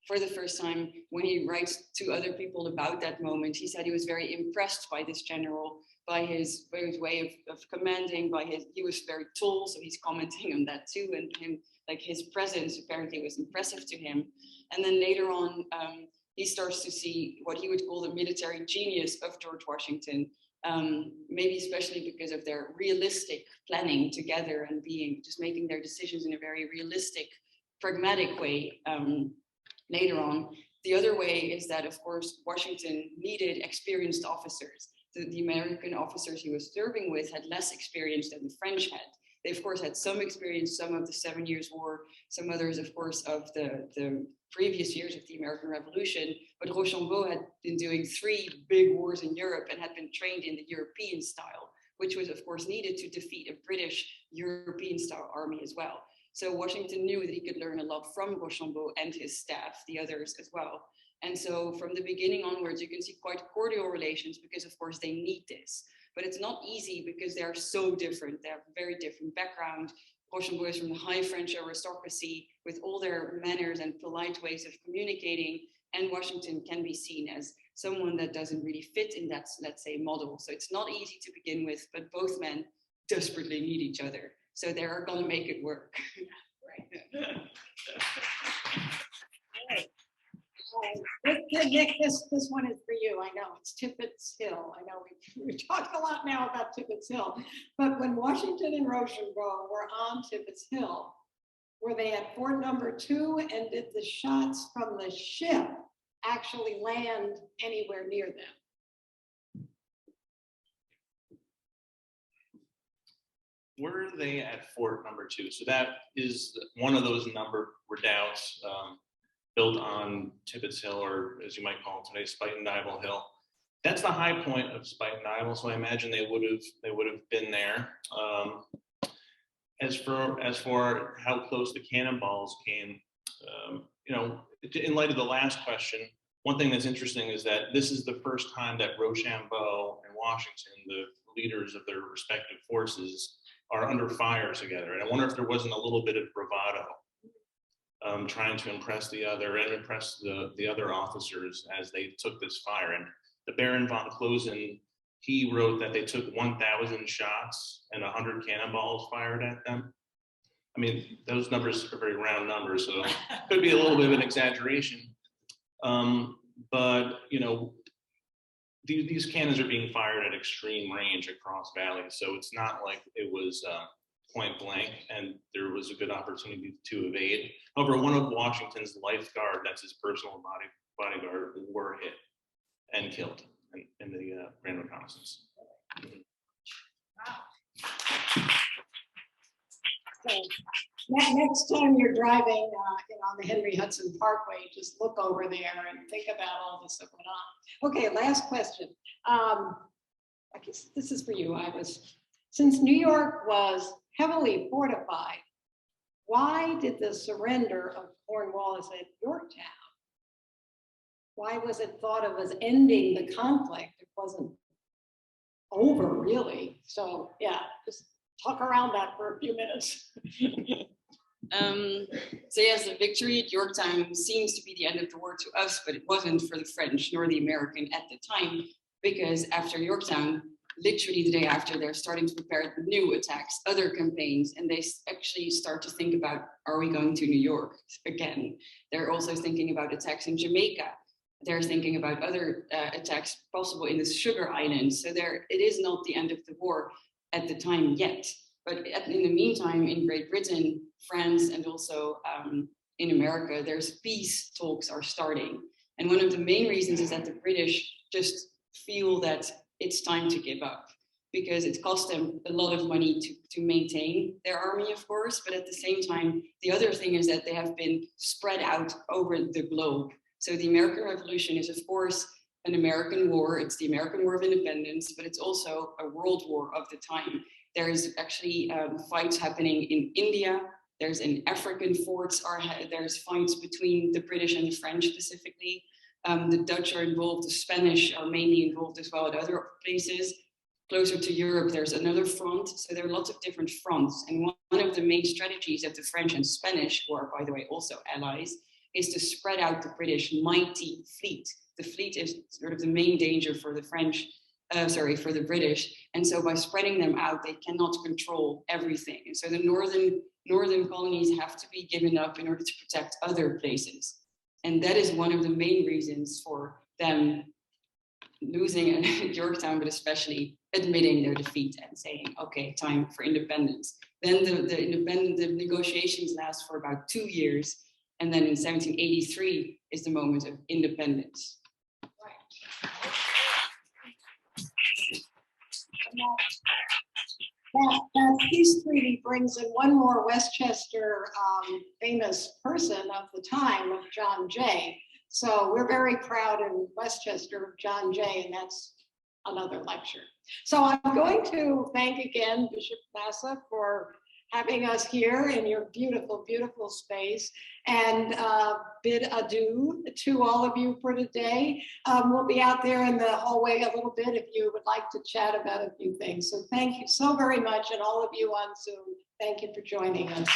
for the first time, when he writes to other people about that moment, he said he was very impressed by this general, by his way of commanding, he was very tall, so he's commenting on that too, and his presence apparently was impressive to him. And then later on, he starts to see what he would call the military genius of George Washington, maybe especially because of their realistic planning together and just making their decisions in a very realistic, pragmatic way. Later on, the other way is that, of course, Washington needed experienced officers. The American officers he was serving with had less experience than the French had. They, of course, had some experience, some of the 7 Years' War, some others, of course, of the previous years of the American Revolution. But Rochambeau had been doing 3 big wars in Europe and had been trained in the European style, which was, of course, needed to defeat a British European-style army as well. So Washington knew that he could learn a lot from Rochambeau and his staff, the others as well. And so from the beginning onwards, you can see quite cordial relations because, of course, they need this. But it's not easy because they are so different. They have very different background. Rochambeau is from the high French aristocracy with all their manners and polite ways of communicating. And Washington can be seen as someone that doesn't really fit in that, let's say, model. So it's not easy to begin with, but both men desperately need each other. So they're going to make it work. Right. Nick, this one is for you. I know it's Tippett's Hill. I know we talked a lot now about Tippett's Hill, but when Washington and Rochambeau were on Tippett's Hill, Were they at Fort number 2, and did the shots from the ship actually land anywhere near them? Were they at Fort number 2? So that is one of those number redoubts built on Tibbetts Hill, or as you might call it today, Spite and Dival Hill. That's the high point of Spite and Dival, so I imagine they would have been there. As for how close the cannonballs came, you know, in light of the last question, one thing that's interesting is that this is the first time that Rochambeau and Washington, the leaders of their respective forces, are under fire together. And I wonder if there wasn't a little bit of bravado trying to impress the other and impress the other officers as they took this fire. And the Baron von Closen, he wrote that they took 1,000 shots and 100 cannonballs fired at them. I mean, those numbers are very round numbers, so it could be a little bit of an exaggeration. But, you know, these cannons are being fired at extreme range across valleys, so it's not like it was point blank and there was a good opportunity to evade. However, one of Washington's lifeguard, that's his personal bodyguard, were hit and killed in the Grand Reconnaissance. So next time you're driving on the Henry Hudson Parkway, just look over there and think about all this that went on. Okay, last question. I guess this is for you, Iris. Since New York was heavily fortified, why did the surrender of Cornwallis at Yorktown? Why was it thought of as ending the conflict? It wasn't over, really. So yeah, just talk around that for a few minutes. So yes, the victory at Yorktown seems to be the end of the war to us, but it wasn't for the French nor the American at the time, because after Yorktown, literally the day after, they're starting to prepare new attacks, other campaigns, and they actually start to think about, are we going to New York again? They're also thinking about attacks in Jamaica. They're thinking about other attacks possible in the Sugar Islands. So it is not the end of the war at the time yet. But in the meantime, in Great Britain, France, and also in America, there's peace talks are starting. And one of the main reasons is that the British just feel that it's time to give up, because it cost them a lot of money to maintain their army, of course. But at the same time, the other thing is that they have been spread out over the globe. So the American Revolution is, of course, an American war. It's the American War of Independence, but it's also a world war of the time. There is actually fights happening in India. There's in African forts, there's fights between the British and the French specifically. The Dutch are involved, the Spanish are mainly involved as well at other places. Closer to Europe, there's another front. So there are lots of different fronts. And one of the main strategies of the French and Spanish, who are, by the way, also allies, is to spread out the British mighty fleet. The fleet is sort of the main danger for the for the British. And so by spreading them out, they cannot control everything. And so the northern colonies have to be given up in order to protect other places. And that is one of the main reasons for them losing at Yorktown, but especially admitting their defeat and saying, okay, time for independence. Then the negotiations last for about 2 years. And then in 1783 is the moment of independence. Right. That peace treaty brings in one more Westchester famous person of the time, of John Jay. So we're very proud in Westchester of John Jay, and that's another lecture. So I'm going to thank again Bishop Massa for having us here in your beautiful, beautiful space, and bid adieu to all of you for today. We'll be out there in the hallway a little bit if you would like to chat about a few things. So thank you so very much, and all of you on Zoom, thank you for joining us.